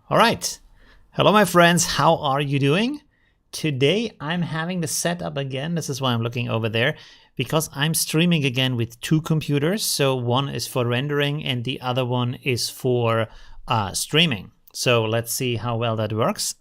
All right. Hello, my friends. How are you doing? Today, I'm having the setup again. This is why I'm looking over there, because I'm streaming again with two computers. So one is for rendering and the other one is for streaming. So let's see how well that works.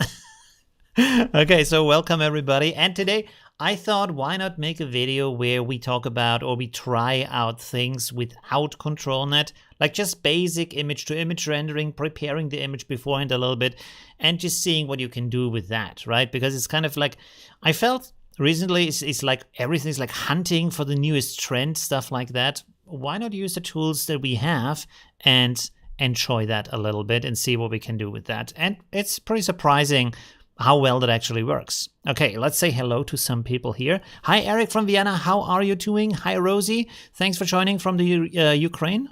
Okay, so welcome everybody. And today I thought, why not make a video where we talk about or we try out things without ControlNET, like just basic image-to-image rendering, preparing the image beforehand a little bit, and just seeing what you can do with that, right? Because it's kind of like, I felt recently it's like everything's like hunting for the newest trend, stuff like that. Why not use the tools that we have and enjoy that a little bit and see what we can do with that? And it's pretty surprising how well that actually works. Okay, let's say hello to some people here. Hi, Eric from Vienna. How are you doing? Hi, Rosie. Thanks for joining from the Ukraine.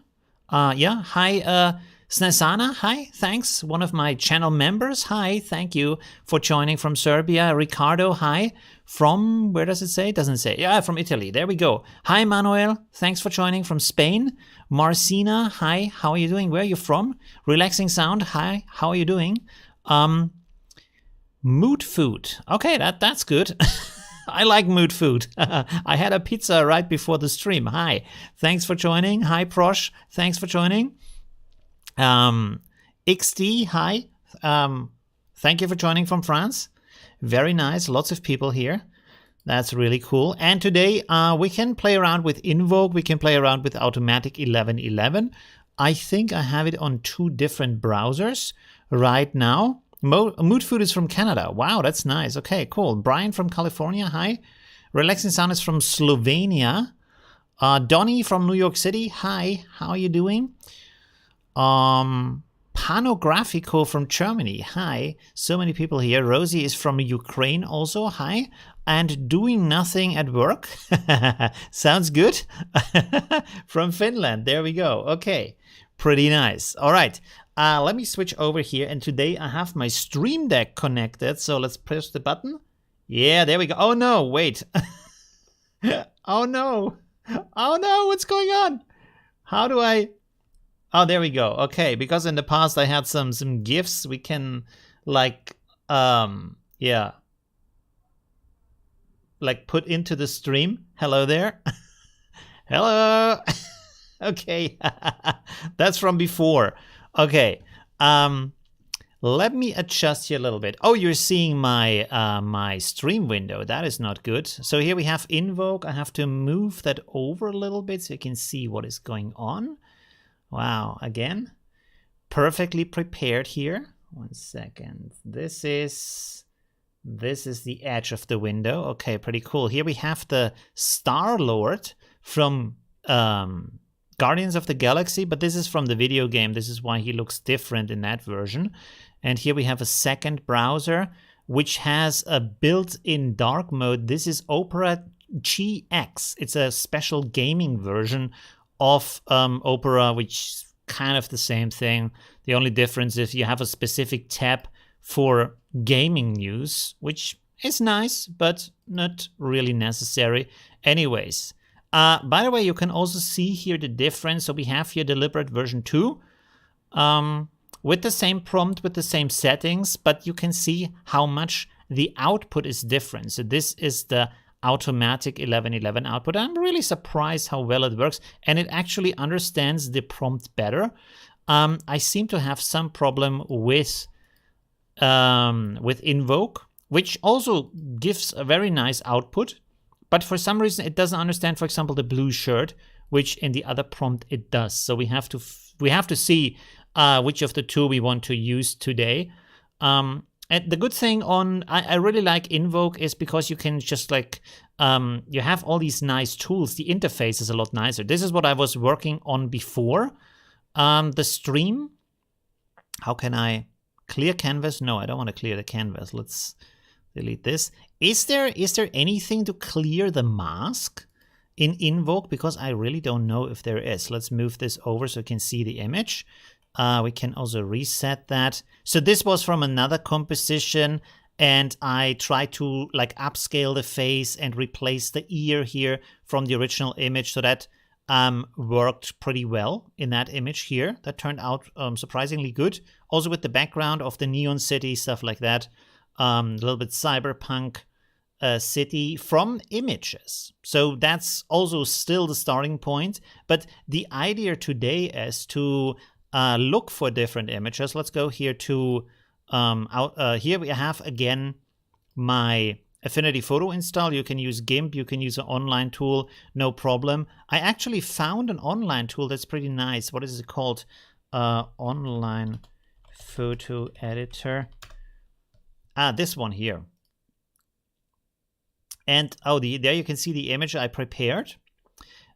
Yeah. Hi, Snesana. Hi. Thanks. One of my channel members. Hi. Thank you for joining from Serbia. Ricardo. Hi. From, where does it say? It doesn't say. Yeah, from Italy. There we go. Hi, Manuel. Thanks for joining from Spain. Marcina. Hi. How are you doing? Where are you from? Relaxing Sound. Hi. How are you doing? Mood food. Okay, that's good. I like mood food. I had a pizza right before the stream. Hi. Thanks for joining. Hi, Prosh. Thanks for joining. XD, hi. Thank you for joining from France. Very nice. Lots of people here. That's really cool. And today we can play around with Invoke. We can play around with Automatic 1111. I think I have it on two different browsers right now. Mood Food is from Canada. Wow, that's nice. Okay, cool. Brian from California, hi. Relaxing Sound is from Slovenia. Donnie from New York City, hi. How are you doing? Panografico from Germany, hi. So many people here. Rosie is from Ukraine also, hi. And doing nothing at work. Sounds good. From Finland, there we go. Okay, pretty nice. All right. Let me switch over here, and today I have my Stream Deck connected, so let's press the button. Yeah, there we go. Oh no, wait. Oh no. Oh no, what's going on? How do I... Oh, there we go. Okay, because in the past I had some GIFs we can, like, yeah, like put into the stream. Hello there. Hello. Okay, that's from before. Okay, let me adjust here a little bit. Oh, you're seeing my my stream window. That is not good. So here we have Invoke. I have to move that over a little bit so you can see what is going on. Wow, again, perfectly prepared here. 1 second. This is the edge of the window. Okay, pretty cool. Here we have the Star-Lord from Guardians of the Galaxy, but this is from the video game. This is why he looks different in that version. And here we have a second browser, which has a built-in dark mode. This is Opera GX. It's a special gaming version of Opera, which is kind of the same thing. The only difference is you have a specific tab for gaming news, which is nice, but not really necessary. Anyways, By the way, you can also see here the difference. So we have here deliberate version 2 with the same prompt, with the same settings, but you can see how much the output is different. So this is the automatic 1111 output. I'm really surprised how well it works, and it actually understands the prompt better. I seem to have some problem with invoke, which also gives a very nice output, but for some reason it doesn't understand, for example, the blue shirt, which in the other prompt it does. So we have to see which of the two we want to use today. And the good thing on I really like invoke is because you can just like you have all these nice tools. The interface is a lot nicer. This is what I was working on before the stream. How can I clear canvas? No, I don't want to clear the canvas. Let's delete this. Is there anything to clear the mask in invoke? Because I really don't know if there is. Let's move this over so you can see the image. We can also reset that. So this was from another composition, and I tried to like upscale the face and replace the ear here from the original image, so that worked pretty well in that image here. That turned out surprisingly good. Also with the background of the neon city, stuff like that. A little bit cyberpunk city from images. So that's also still the starting point. But the idea today is to look for different images. Let's go here to here we have again my Affinity Photo install. You can use GIMP, you can use an online tool, no problem. I actually found an online tool that's pretty nice. What is it called? Online photo editor. This one here. And there you can see the image I prepared.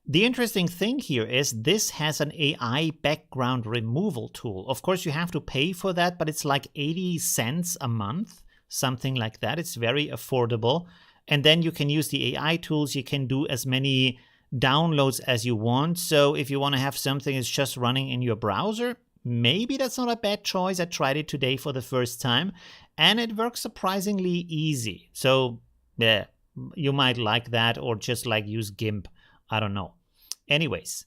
The interesting thing here is this has an AI background removal tool. Of course, you have to pay for that, but it's like 80 cents a month, something like that. It's very affordable. And then you can use the AI tools. You can do as many downloads as you want. So if you want to have something that's just running in your browser, maybe that's not a bad choice. I tried it today for the first time, and it works surprisingly easy. So yeah, you might like that, or just like use GIMP. I don't know. Anyways,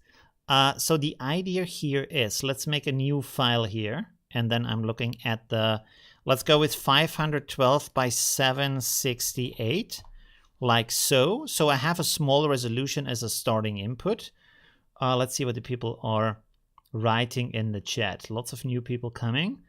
so the idea here is, let's make a new file here. And then I'm looking at let's go with 512 by 768, like so. So I have a small resolution as a starting input. Let's see what the people are writing in the chat. Lots of new people coming.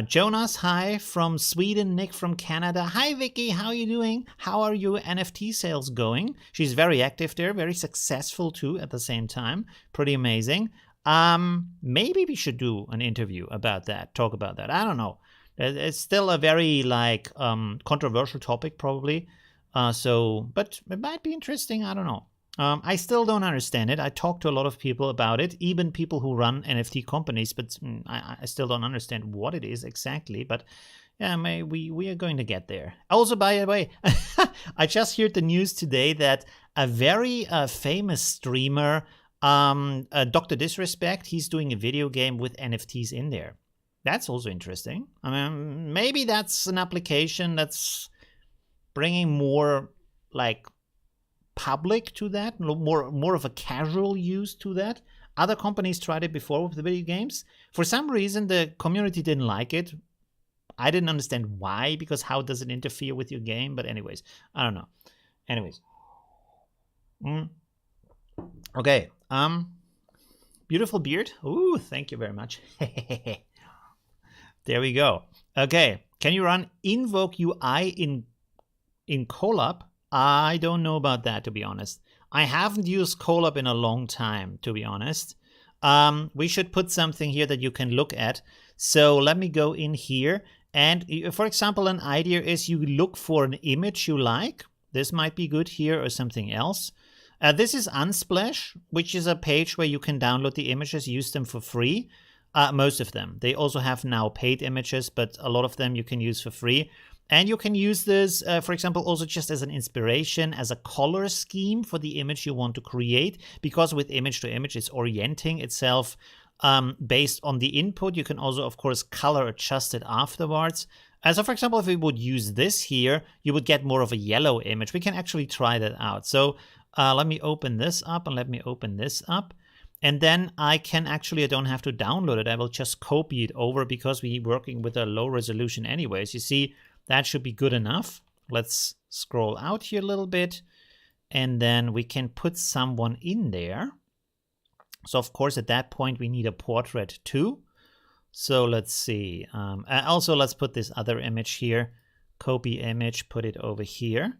Jonas, hi from Sweden. Nick from Canada. Hi, Vicky. How are you doing? How are your NFT sales going? She's very active there, very successful too at the same time. Pretty amazing. Maybe we should do an interview about that, talk about that. I don't know. It's still a very like controversial topic probably. But it might be interesting. I don't know. I still don't understand it. I talk to a lot of people about it, even people who run NFT companies, but I still don't understand what it is exactly. But yeah, we are going to get there. Also, by the way, I just heard the news today that a very famous streamer, Dr. Disrespect, he's doing a video game with NFTs in there. That's also interesting. I mean, maybe that's an application that's bringing more like public to that, more of a casual use to that. Other companies tried it before with the video games. For some reason, the community didn't like it. I didn't understand why, because how does it interfere with your game? But anyways, I don't know. Anyways. Okay. Beautiful beard. Ooh, thank you very much. There we go. Okay. Can you run Invoke UI in Colab? I don't know about that, to be honest. I haven't used Colab in a long time, to be honest. We should put something here that you can look at. So let me go in here. And for example, an idea is you look for an image you like. This might be good here, or something else. This is Unsplash, which is a page where you can download the images, use them for free. Most of them. They also have now paid images, but a lot of them you can use for free. And you can use this, for example, also just as an inspiration, as a color scheme for the image you want to create. Because with image to image, it's orienting itself based on the input. You can also, of course, color adjust it afterwards. So, for example, if we would use this here, you would get more of a yellow image. We can actually try that out. So let me open this up and let me open this up. And then I don't have to download it. I will just copy it over because we're working with a low resolution anyways. You see, that should be good enough. Let's scroll out here a little bit. And then we can put someone in there. So of course, at that point, we need a portrait too. So let's see. Also, let's put this other image here. Copy image, put it over here.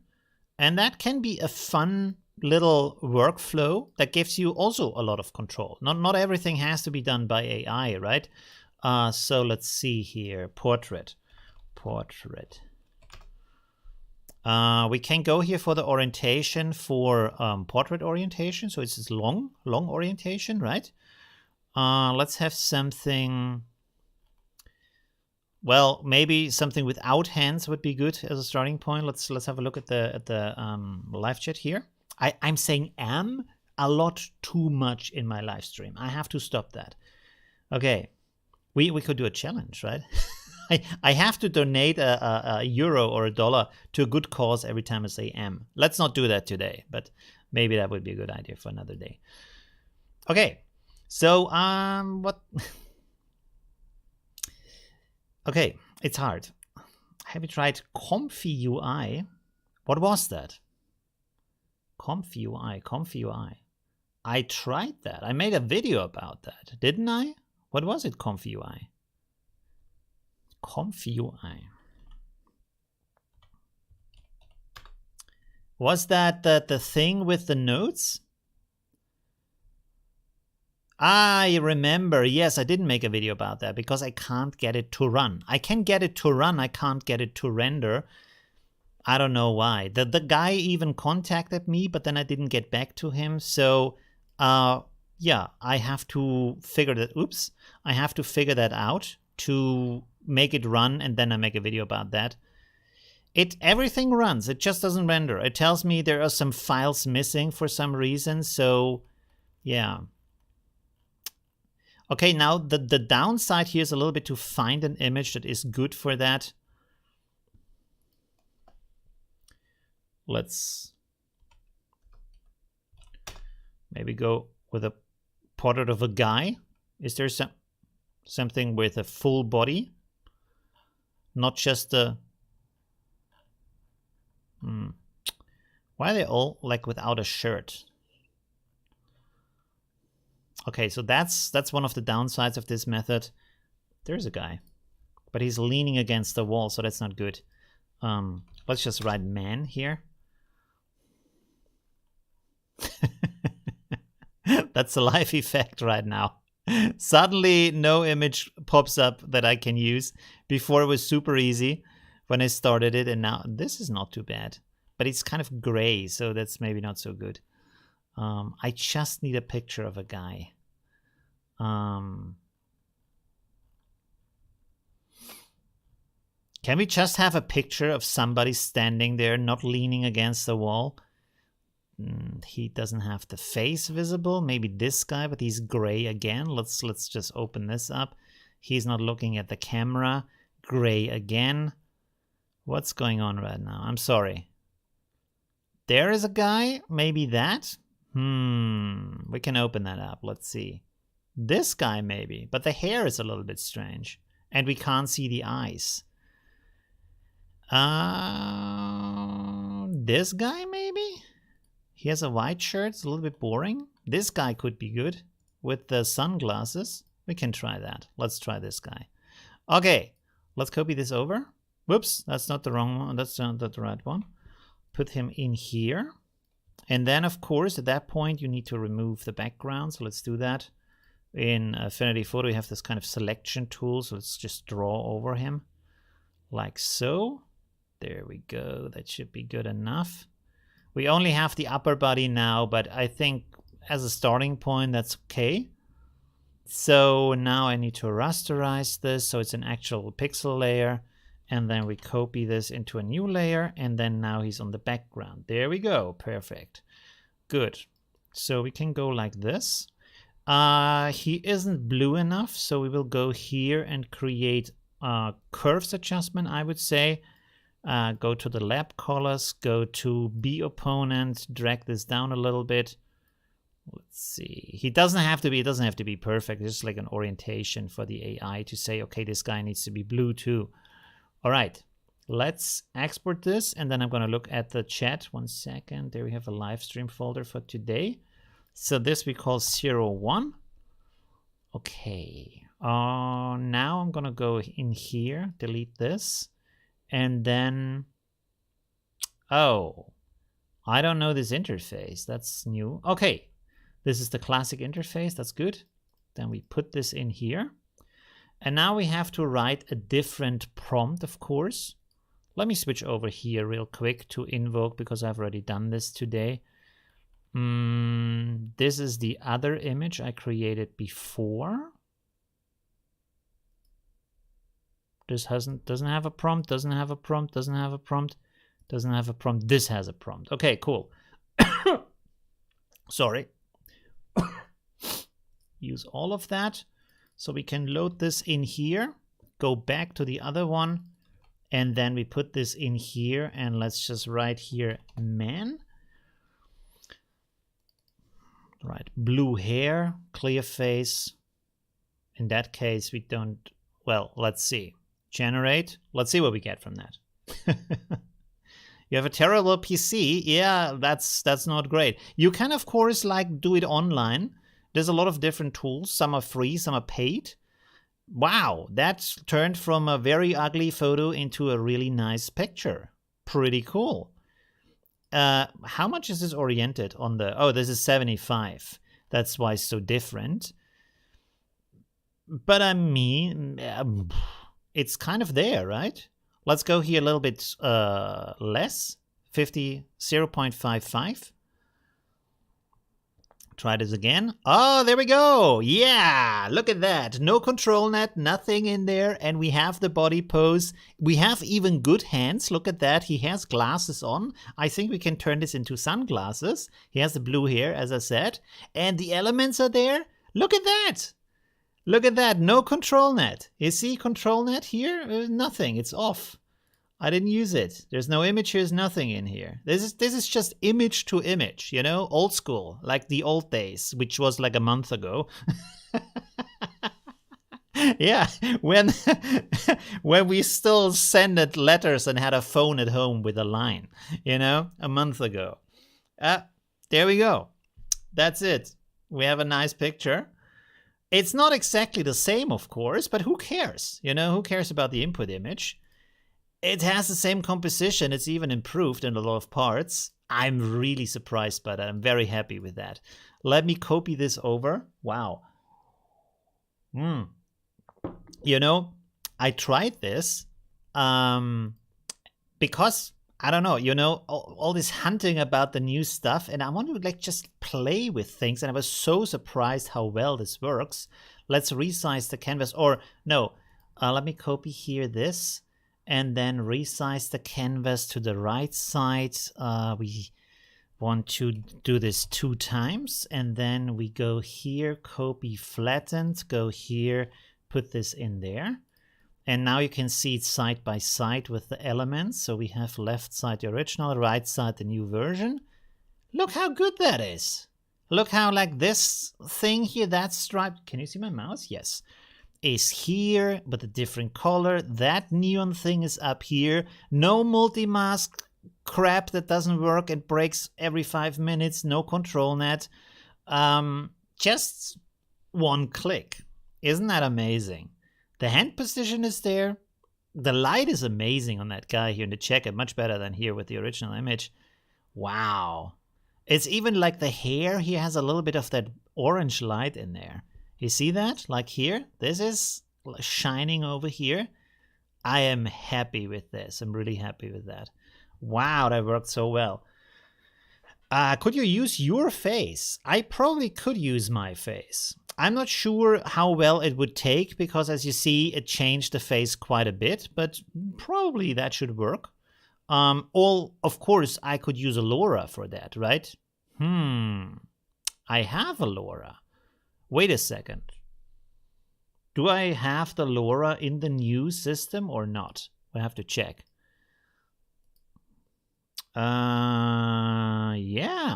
And that can be a fun little workflow that gives you also a lot of control. Not everything has to be done by AI, right? So let's see here. Portrait. We can go here for the orientation for portrait orientation. So it's this long orientation, right? Let's have something. Well, maybe something without hands would be good as a starting point. Let's have a look at the live chat here. I'm saying a lot too much in my live stream. I have to stop that. Okay, we could do a challenge, right? I have to donate a euro or $1 to a good cause every time I say M. Let's not do that today, but maybe that would be a good idea for another day. Okay, so what? Okay, it's hard. Have you tried Comfy UI? What was that? Comfy UI. I tried that. I made a video about that, didn't I? What was it, Comfy UI? Comfy UI. Was that the thing with the notes? I remember. Yes, I didn't make a video about that because I can't get it to run. I can get it to run. I can't get it to render. I don't know why. The guy even contacted me, but then I didn't get back to him. So, yeah, I have to figure that. Oops, I have to figure that out to make it run, and then I make a video about that. Everything runs. It just doesn't render. It tells me there are some files missing for some reason. So, yeah. Okay, now the downside here is a little bit to find an image that is good for that. Let's maybe go with a portrait of a guy. Is there something with a full body? Not just a... Why are they all like without a shirt? Okay, so that's one of the downsides of this method. There's a guy, but he's leaning against the wall, so that's not good. Let's just write man here. That's a live effect right now. Suddenly no image pops up that I can use. Before it was super easy when I started it, and now this is not too bad. But it's kind of gray, so that's maybe not so good. I just need a picture of a guy. Can we just have a picture of somebody standing there, not leaning against the wall? He doesn't have the face visible. Maybe this guy, but he's gray again. Let's just open this up. He's not looking at the camera. Gray again. What's going on right now? I'm sorry. There is a guy. Maybe that. We can open that up. Let's see. This guy maybe, but the hair is a little bit strange, and we can't see the eyes. This guy maybe? He has a white shirt. It's a little bit boring. This guy could be good with the sunglasses. We can try that. Let's try this guy. Okay, let's copy this over. Whoops, that's not the wrong one. That's not the right one. Put him in here. And then, of course, at that point, you need to remove the background. So let's do that. In Affinity Photo, we have this kind of selection tool. So let's just draw over him like so. There we go. That should be good enough. We only have the upper body now, but I think as a starting point, that's okay. So now I need to rasterize this so it's an actual pixel layer. And then we copy this into a new layer. And then now he's on the background. There we go. Perfect. Good. So we can go like this. He isn't blue enough. So we will go here and create a curves adjustment, I would say. Go to the lab colors, go to B opponent, drag this down a little bit. Let's see. It doesn't have to be perfect. It's just like an orientation for the AI to say, okay, this guy needs to be blue too. All right, let's export this, and then I'm going to look at the chat. 1 second. There we have a live stream folder for today. So this we call 01. Okay. Now I'm going to go in here, delete this, and then, oh, I don't know this interface. That's new. Okay. This is the classic interface. That's good. Then we put this in here. And now we have to write a different prompt, of course. Let me switch over here real quick to invoke because I've already done this today. This is the other image I created before. This doesn't have a prompt, doesn't have a prompt, doesn't have a prompt, doesn't have a prompt. This has a prompt. Okay, cool. Sorry. Use all of that. So we can load this in here, go back to the other one, and then we put this in here, and let's just write here man. Right, blue hair, clear face. In that case, we don't, well, let's see. Generate, let's see what we get from that. You have a terrible PC. Yeah, that's not great. You can, of course, like do it online. There's a lot of different tools. Some are free, some are paid. Wow, that's turned from a very ugly photo into a really nice picture. Pretty cool. How much is this oriented on the... Oh, this is 75. That's why it's so different. But I mean, it's kind of there, right? Let's go here a little bit less. 0.55. Try this again. Oh, there we go. Yeah, look at that. No ControlNET, nothing in there. And we have the body pose. We have even good hands. Look at that. He has glasses on. I think we can turn this into sunglasses. He has the blue hair, as I said. And the elements are there. Look at that. Look at that. No ControlNET. You see ControlNET here? Nothing. It's off. I didn't use it. There's no image. There's nothing in here. This is just image to image, you know, old school, like the old days, which was like a month ago. Yeah, when we still sent letters and had a phone at home with a line, you know, a month ago. There we go. That's it. We have a nice picture. It's not exactly the same, of course, but who cares? You know, who cares about the input image? It has the same composition. It's even improved in a lot of parts. I'm really surprised by that. I'm very happy with that. Let me copy this over. Wow. You know, I tried this because, I don't know, you know, all this hunting about the new stuff, and I want to like just play with things, and I was so surprised how well this works. Let's resize the canvas, or no, let me copy here this. And then resize the canvas to the right side. We want to do this 2 times. And then we go here, copy flattened, go here, put this in there. And now you can see it side by side with the elements. So we have left side the original, right side the new version. Look how good that is. Look how like this thing here, that stripe. Can you see my mouse? Yes. Is here, but a different color. That neon thing is up here. No multi-mask crap that doesn't work and breaks every 5 minutes. No ControlNET. Just 1 click. Isn't that amazing? The hand position is there. The light is amazing on that guy here in the jacket. Much better than here with the original image. Wow. It's even like the hair here has a little bit of that orange light in there. You see that? Like here, this is shining over here. I am happy with this. I'm really happy with that. Wow, that worked so well. Could you use your face? I probably could use my face. I'm not sure how well it would take because as you see, it changed the face quite a bit, but probably that should work. Of course, I could use a LoRa for that, right? I have a LoRa. Wait a second. Do I have the LoRa in the new system or not? We have to check. Yeah,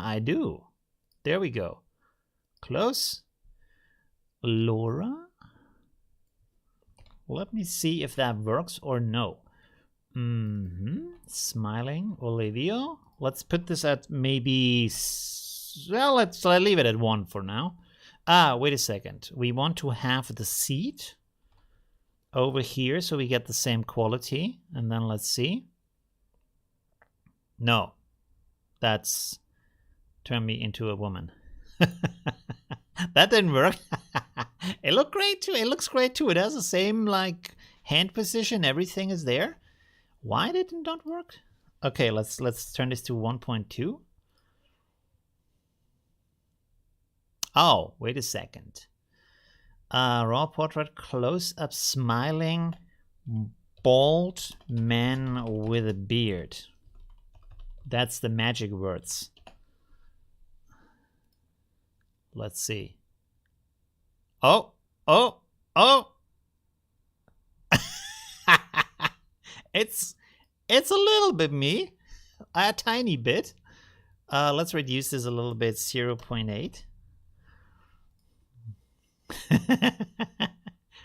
I do. There we go. Close. Laura. Let me see if that works or no. Smiling. Olivio. Let's put this at maybe... Well, let's leave it at 1 for now. Wait a second. We want to have the seat over here so we get the same quality. And then let's see. No. That's turned me into a woman. That didn't work. It looked great too. It looks great too. It has the same like hand position. Everything is there. Why did it not work? Okay, let's turn this to 1.2. Oh, wait a second. Raw portrait, close up, smiling, bald man with a beard. That's the magic words. Let's see. Oh. It's a little bit me, a tiny bit. Let's reduce this a little bit, 0.8.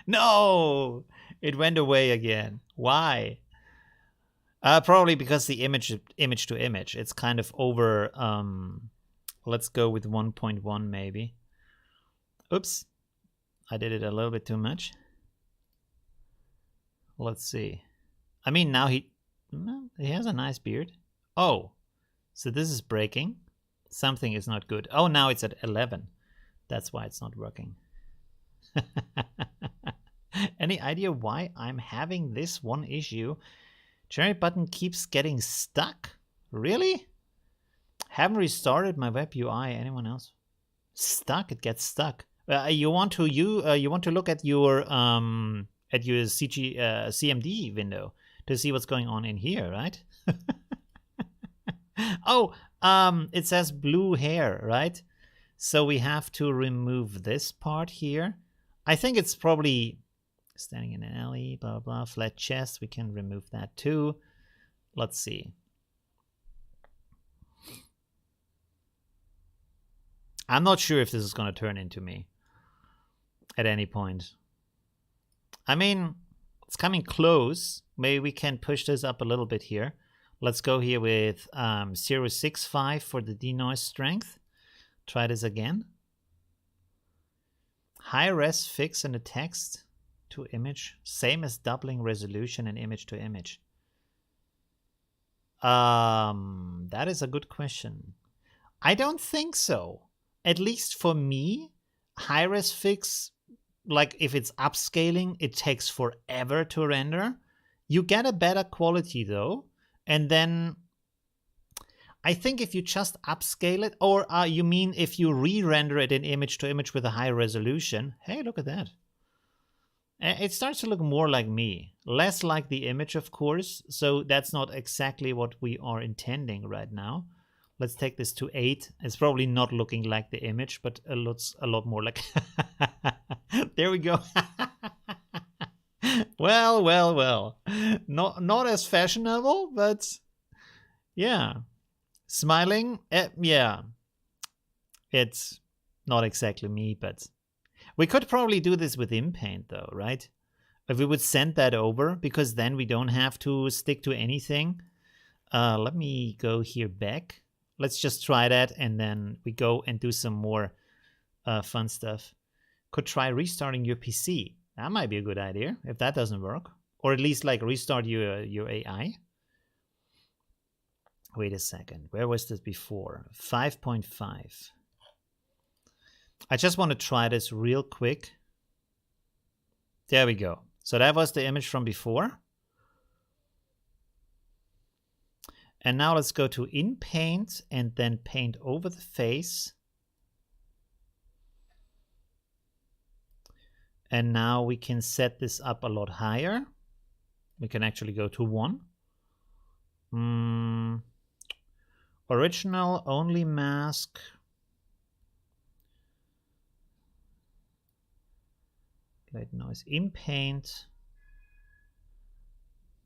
No, it went away again. Why? Probably because the image to image. It's kind of over. Let's go with 1.1 maybe. Oops, I did it a little bit too much. Let's see. I mean, now he has a nice beard. Oh, so this is breaking. Something is not good. Oh, now it's at 11. That's why it's not working. Any idea why I'm having this one issue? Generate button keeps getting stuck. Really? Haven't restarted my web UI. Anyone else? Stuck? It gets stuck. You want to look at your CMD window to see what's going on in here, right? Oh, it says blue hair, right? So we have to remove this part here. I think it's probably standing in an alley, blah, blah, flat chest. We can remove that too. Let's see. I'm not sure if this is going to turn into me at any point. I mean, it's coming close. Maybe we can push this up a little bit here. Let's go here with 0.65 for the denoise strength. Try this again. High res fix in the text to image. Same as doubling resolution and image to image. That is a good question. I don't think so. At least for me, high res fix, like if it's upscaling, it takes forever to render. You get a better quality though. And then I think if you just upscale it, or you mean if you re-render it in image to image with a high resolution, hey, look at that. It starts to look more like me, less like the image, of course. So that's not exactly what we are intending right now. Let's take this to 8. It's probably not looking like the image, but it looks a lot more like... There we go. Well. Not as fashionable, but yeah. Smiling, yeah. It's not exactly me, but we could probably do this with InPaint though, right? If we would send that over, because then we don't have to stick to anything. Let me go here back. Let's just try that, and then we go and do some more fun stuff. Could try restarting your PC. That might be a good idea if that doesn't work. Or at least like restart your AI. Wait a second. Where was this before? 5.5. I just want to try this real quick. There we go. So that was the image from before. And now let's go to InPaint and then paint over the face. And now we can set this up a lot higher. We can actually go to 1. Original, only mask. Light noise, InPaint.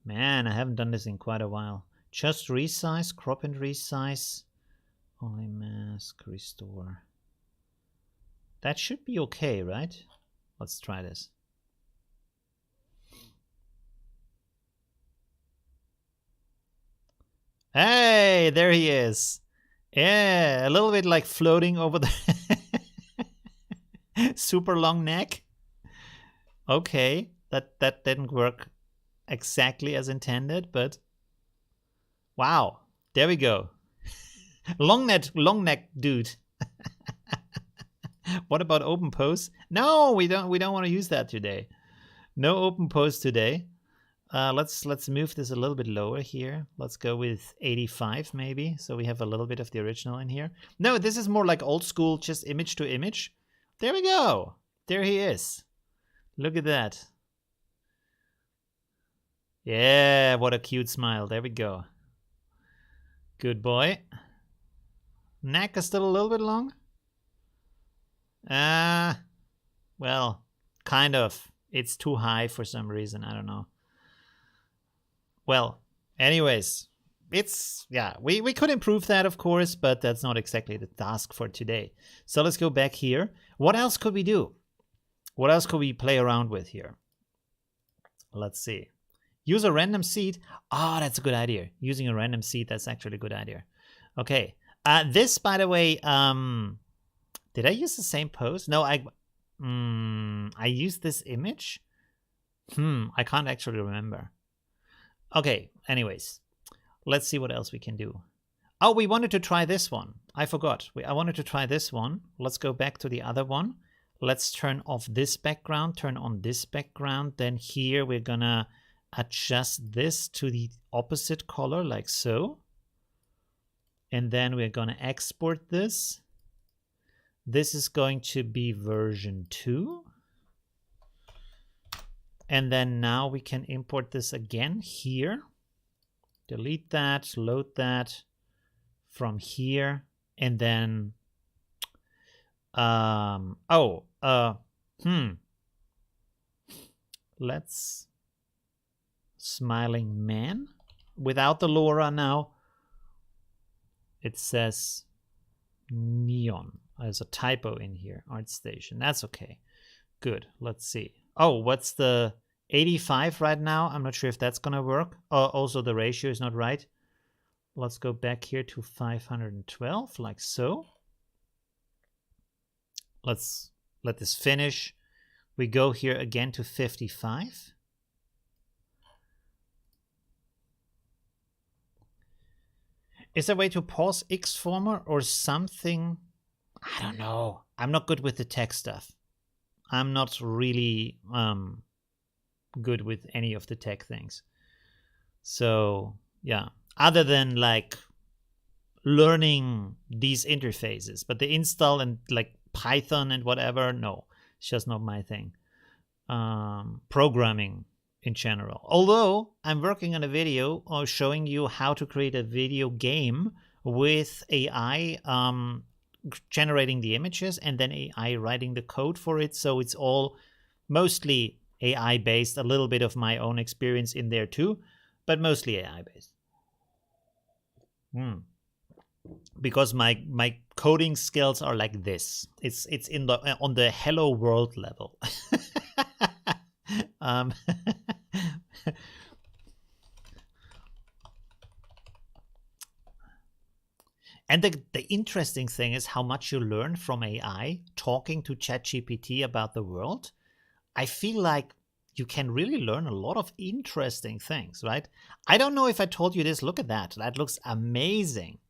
Man, I haven't done this in quite a while. Just resize, crop and resize. Only mask, restore. That should be okay, right? Let's try this. Hey, there he is. Yeah, a little bit like floating over the super long neck. Okay, that didn't work exactly as intended, but wow, there we go. long neck dude. What about open pose? No, we don't want to use that today. No open pose today. Let's move this a little bit lower here. Let's go with 85 maybe, so we have a little bit of the original in here. No, this is more like old school, just image to image. There we go. There he is. Look at that. Yeah, what a cute smile. There we go. Good boy. Neck is still a little bit long. Well, kind of. It's too high for some reason. I don't know. Well, anyways, it's, yeah, we could improve that, of course, but that's not exactly the task for today. So let's go back here. What else could we do? What else could we play around with here? Let's see. Use a random seed. Oh, that's a good idea. Using a random seed, that's actually a good idea. Okay. This, by the way, did I use the same pose? No, I used this image. I can't actually remember. Okay, anyways, let's see what else we can do. Oh, we wanted to try this one. I forgot. I wanted to try this one. Let's go back to the other one. Let's turn off this background, turn on this background. Then here we're gonna adjust this to the opposite color like so. And then we're gonna export this. This is going to be version 2. And then now we can import this again here. Delete that, load that from here. And then, let's smiling man without the LoRa now. It says neon. There's a typo in here, ArtStation. That's okay. Good, let's see. Oh, what's the 85 right now? I'm not sure if that's gonna work. Also, the ratio is not right. Let's go back here to 512, like so. Let's let this finish. We go here again to 55. Is there a way to pause Xformer or something? I don't know. I'm not good with the tech stuff. I'm not really good with any of the tech things. So yeah, other than like learning these interfaces, but the install and like Python and whatever, no, it's just not my thing. Programming in general. Although I'm working on a video showing you how to create a video game with AI generating the images and then AI writing the code for it. So it's all mostly AI based, a little bit of my own experience in there too, but mostly AI based. Because my coding skills are like this. It's in the on the hello world level. And the interesting thing is how much you learn from AI talking to ChatGPT about the world. I feel like you can really learn a lot of interesting things, right? I don't know if I told you this. Look at that. That looks amazing.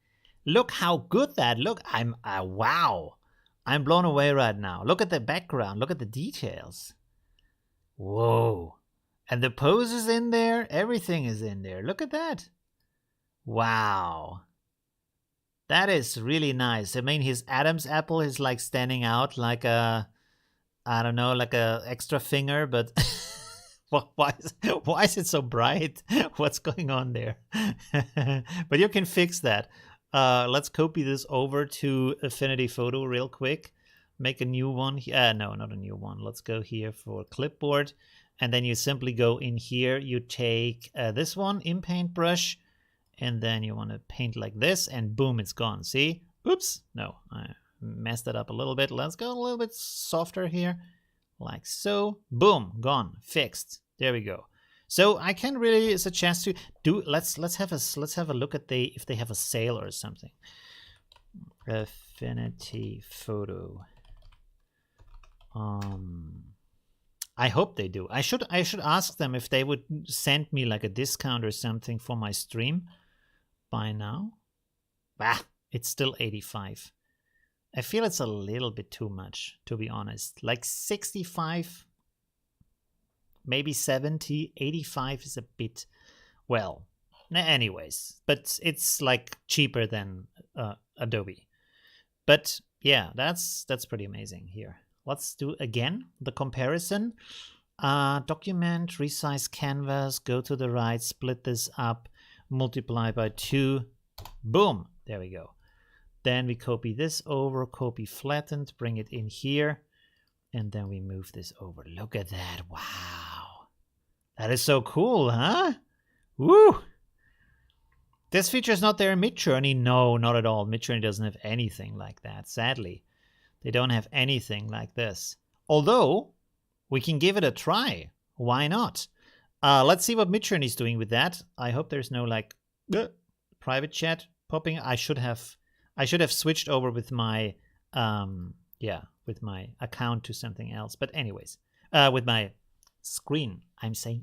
Look how good that look. Wow. I'm blown away right now. Look at the background. Look at the details. Whoa. And the pose is in there. Everything is in there. Look at that. Wow. That is really nice. I mean, his Adam's apple is like standing out like a, I don't know, like a extra finger, but why is it so bright? What's going on there? But you can fix that. Let's copy this over to Affinity Photo real quick. Make a new one. No, not a new one. Let's go here for clipboard. And then you simply go in here. You take this one, in paintbrush, And then you want to paint like this, and boom, it's gone. See? Oops. No, I messed it up a little bit. Let's go a little bit softer here. Like so. Boom, gone. Fixed. There we go. So I can really suggest to do. Let's have a look at if they have a sale or something. Affinity photo. I hope they do. I should ask them if they would send me like a discount or something for my stream by now. Bah, it's still 85. I feel it's a little bit too much, to be honest. Like 65, maybe 70, 85 is a bit, well, anyways. But it's like cheaper than Adobe. But yeah, that's pretty amazing here. Let's do again the comparison. Document, resize canvas, go to the right, split this up, multiply by 2. Boom, there we go. Then we copy this over, copy flattened, bring it in here, and then we move this over. Look at that. Wow. That is so cool, huh? Woo! This feature is not there in Midjourney. No, not at all. Midjourney doesn't have anything like that, sadly. They don't have anything like this. Although, we can give it a try. Why not? Let's see what Midjourney is doing with that. I hope there's no like private chat popping. I should have switched over with my with my account to something else. But anyways, with my screen, I'm saying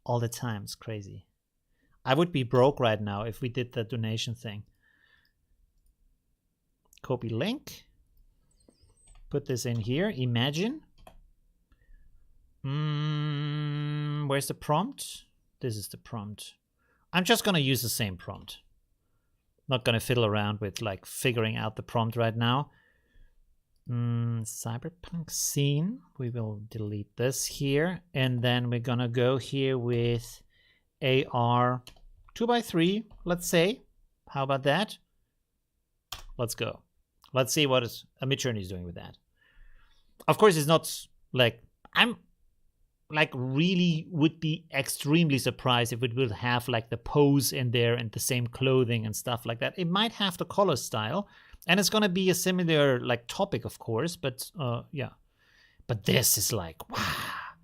all the time. It's crazy. I would be broke right now if we did the donation thing. Copy link. Put this in here. Imagine. Where's the prompt? This is the prompt. I'm just going to use the same prompt. Not going to fiddle around with like figuring out the prompt right now. Cyberpunk scene. We will delete this here. And then we're going to go here with AR 2x3, let's say. How about that? Let's go. Let's see what Midjourney is doing with that. Of course, it's not like I'm like really would be extremely surprised if it would have like the pose in there and the same clothing and stuff like that. It might have the color style, and it's gonna be a similar like topic, of course. But yeah, but this is like wow,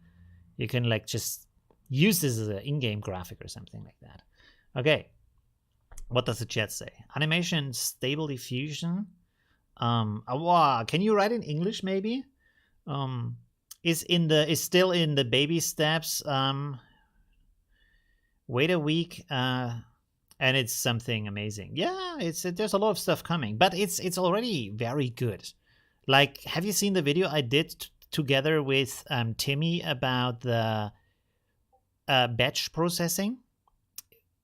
you can like just use this as an in-game graphic or something like that. Okay, what does the chat say? Animation, stable diffusion. Wow, can you write in English maybe? Is still in the baby steps. Wait a week, and it's something amazing. Yeah, there's a lot of stuff coming, but it's already very good. Like, have you seen the video I did together with Timmy about the batch processing,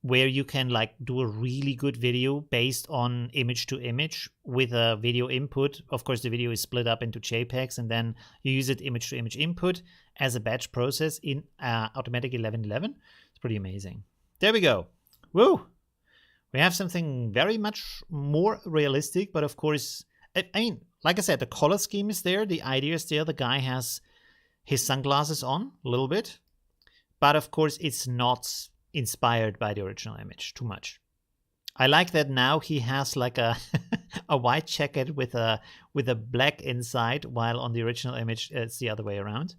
where you can like do a really good video based on image to image with a video input. Of course, the video is split up into JPEGs, and then you use it image to image input as a batch process in Automatic 1111. It's pretty amazing. There we go. Woo! We have something very much more realistic, but of course, I mean, like I said, the color scheme is there. The idea is there. The guy has his sunglasses on a little bit, but of course, it's not inspired by the original image too much. I like that now he has like a a white jacket with a black inside, while on the original image it's the other way around.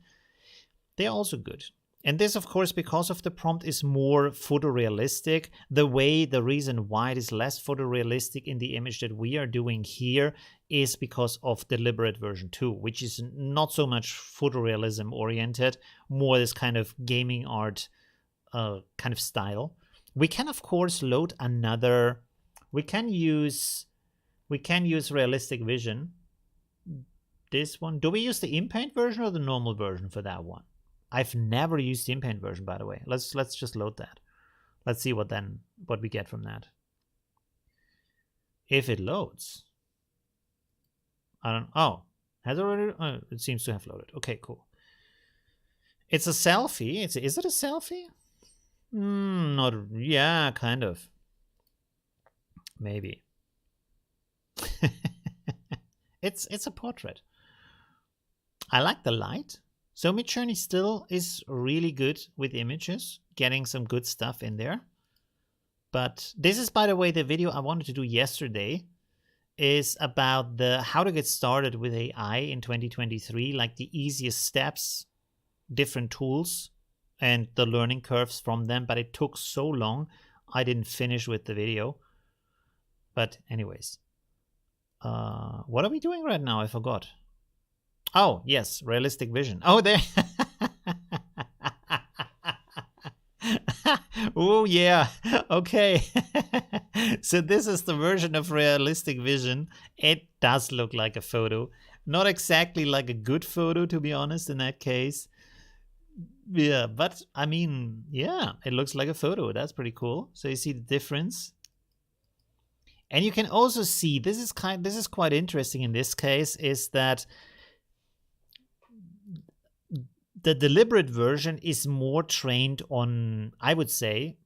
They're also good. And this, of course, because of the prompt, is more photorealistic. The reason why it is less photorealistic in the image that we are doing here is because of deliberate version 2, which is not so much photorealism oriented, more this kind of gaming art kind of style. We can, of course, load another. We can use realistic vision. This one. Do we use the in-paint version or the normal version for that one? I've never used the in-paint version, by the way. Let's just load that. Let's see what we get from that. If it loads. I don't. Oh, has it already? Oh, it seems to have loaded. Okay, cool. It's a selfie. Is it a selfie? Not. Yeah, kind of. Maybe. It's a portrait. I like the light. So Midjourney still is really good with images, getting some good stuff in there. But this is, by the way, the video I wanted to do yesterday, is about the how to get started with AI in 2023, like the easiest steps, different tools, and the learning curves from them. But it took so long, I didn't finish with the video. But anyways, what are we doing right now? I forgot. Oh, yes, realistic vision. Oh, there. Oh, yeah. Okay. So this is the version of realistic vision. It does look like a photo. Not exactly like a good photo, to be honest, in that case. Yeah, but I mean, yeah, it looks like a photo. That's pretty cool. So you see the difference. And you can also see, this is quite interesting in this case, is that the deliberate version is more trained on, I would say,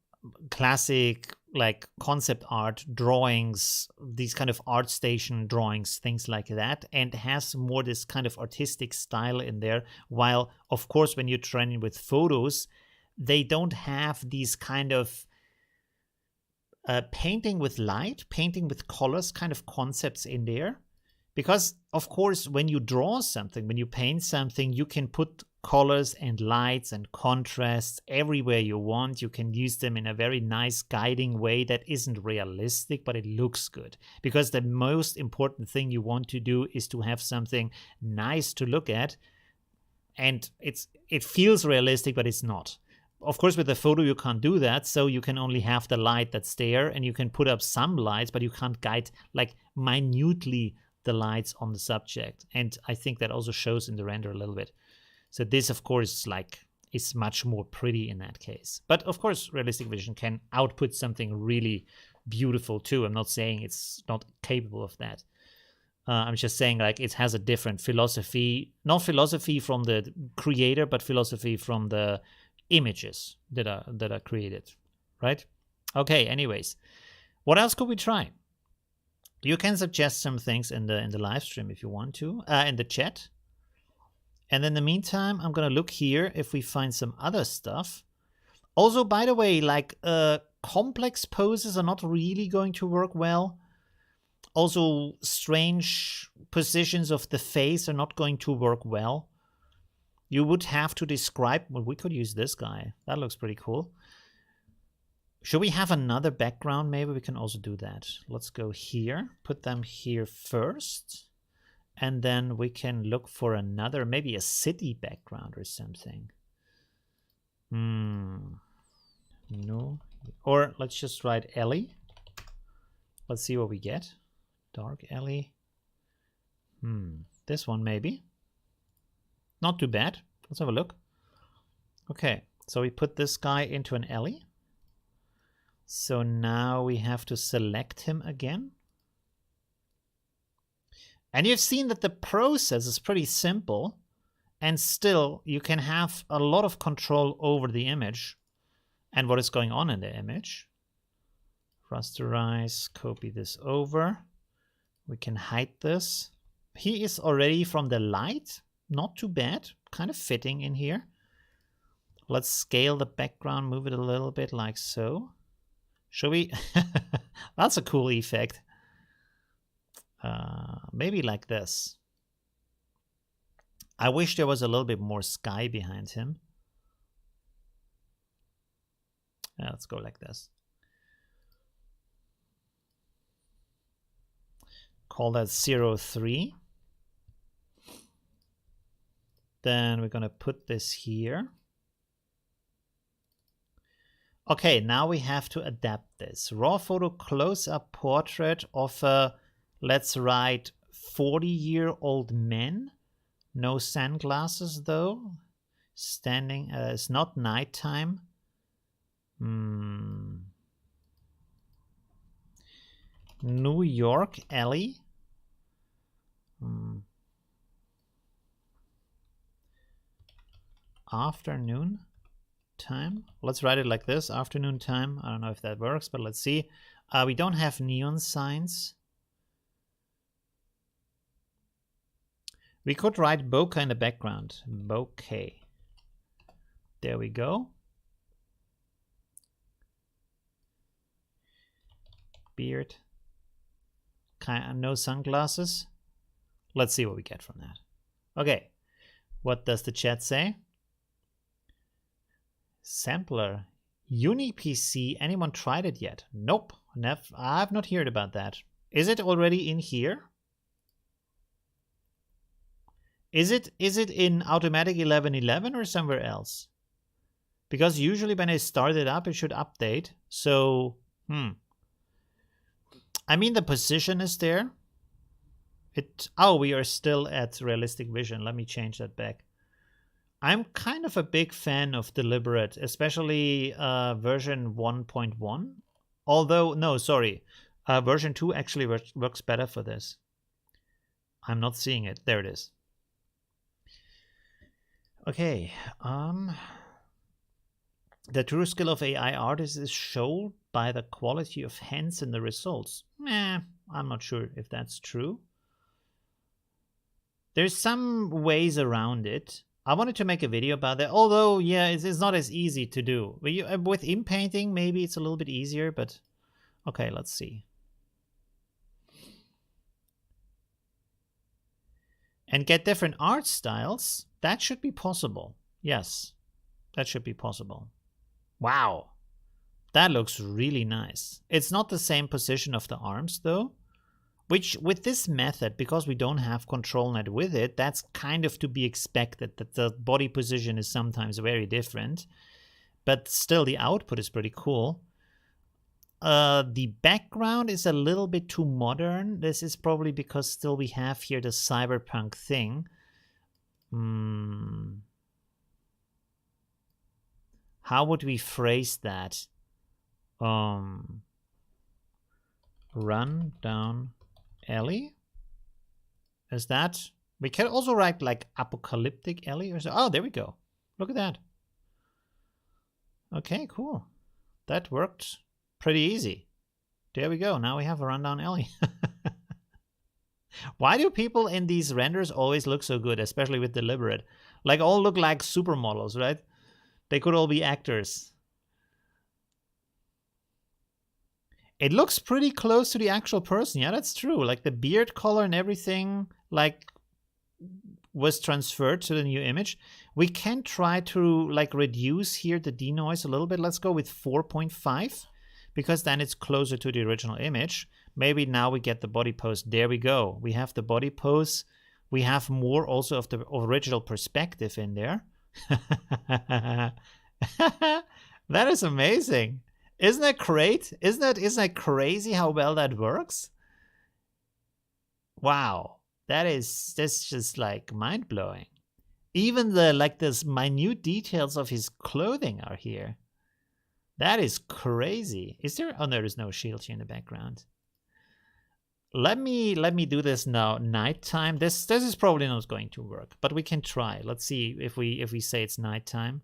classic like concept art drawings, these kind of art station drawings, things like that, and has more this kind of artistic style in there. While, of course, when you're training with photos, they don't have these kind of painting with light, painting with colors kind of concepts in there. Because, of course, when you draw something, when you paint something, you can put colors and lights and contrasts everywhere you want. You can use them in a very nice guiding way that isn't realistic, but it looks good. Because the most important thing you want to do is to have something nice to look at. And it feels realistic, but it's not. Of course, with a photo, you can't do that. So you can only have the light that's there, and you can put up some lights, but you can't guide like minutely the lights on the subject. And I think that also shows in the render a little bit. So this, of course, is much more pretty in that case. But of course, realistic vision can output something really beautiful too. I'm not saying it's not capable of that. I'm just saying like it has a different philosophy, not philosophy from the creator, but philosophy from the images that are created, right? Okay, anyways, what else could we try? You can suggest some things in the live stream if you want to, in the chat. And in the meantime, I'm gonna look here if we find some other stuff. Also, by the way, like complex poses are not really going to work well. Also, strange positions of the face are not going to work well. You would have to describe, well, we could use this guy. That looks pretty cool. Should we have another background? Maybe we can also do that. Let's go here, put them here first. And then we can look for another, maybe a city background or something. No. Or let's just write Ellie. Let's see what we get. Dark Ellie. This one maybe. Not too bad. Let's have a look. Okay, so we put this guy into an Ellie. So now we have to select him again. And you've seen that the process is pretty simple, and still you can have a lot of control over the image and what is going on in the image. Rasterize, copy this over. We can hide this. He is already from the light, not too bad, kind of fitting in here. Let's scale the background, move it a little bit like so. Should we? That's a cool effect. Maybe like this. I wish there was a little bit more sky behind him. Yeah, let's go like this. Call that 03. Then we're going to put this here. Okay, now we have to adapt this. Raw photo close-up portrait of a, let's write, 40-year-old man. No sunglasses though. Standing, it's not nighttime. New York alley. Afternoon time. Let's write it like this, afternoon time. I don't know if that works, but let's see. We don't have neon signs. We could write bokeh in the background. Bokeh. There we go. beard. No sunglasses. Let's see what we get from that. Okay, what does the chat say? Sampler. UniPC, anyone tried it yet? Nope, I've not heard about that. Is it already in here? Is it in Automatic 11.11 or somewhere else? Because usually when I start it up, it should update. So, I mean, the position is there. Oh, we are still at realistic vision. Let me change that back. I'm kind of a big fan of deliberate, especially version 1.1. Although, no, sorry. Version 2 actually works better for this. I'm not seeing it. There it is. Okay. The true skill of AI artists is shown by the quality of hands in the results. I'm not sure if that's true. There's some ways around it. I wanted to make a video about that, although, yeah, it's not as easy to do. With inpainting, maybe it's a little bit easier, but okay, let's see. And get different art styles. That should be possible. Yes, that should be possible. Wow, that looks really nice. It's not the same position of the arms, though. Which, with this method, because we don't have ControlNet with it, that's kind of to be expected, that the body position is sometimes very different. But still, the output is pretty cool. The background is a little bit too modern. This is probably because still we have here the cyberpunk thing. How would we phrase that? Run down alley? Is that? We can also write like apocalyptic alley or so. Oh, there we go. Look at that. Okay, cool. That worked pretty easy. There we go. Now we have a rundown alley. Why do people in these renders always look so good, especially with deliberate? Like all look like supermodels, right? They could all be actors. It looks pretty close to the actual person. Yeah, that's true. Like the beard color and everything like was transferred to the new image. We can try to like reduce here the denoise a little bit. Let's go with 4.5 because then it's closer to the original image. Maybe now we get the body pose. There we go. We have the body pose. We have more also of the original perspective in there. That is amazing. Isn't that great? Isn't that crazy how well that works? Wow, that's just like mind-blowing. Even the this minute details of his clothing are here. That is crazy. Is there? Oh no, there's no shield here in the background. Let me do this now. Nighttime. This is probably not going to work, but we can try. Let's see if we say it's nighttime.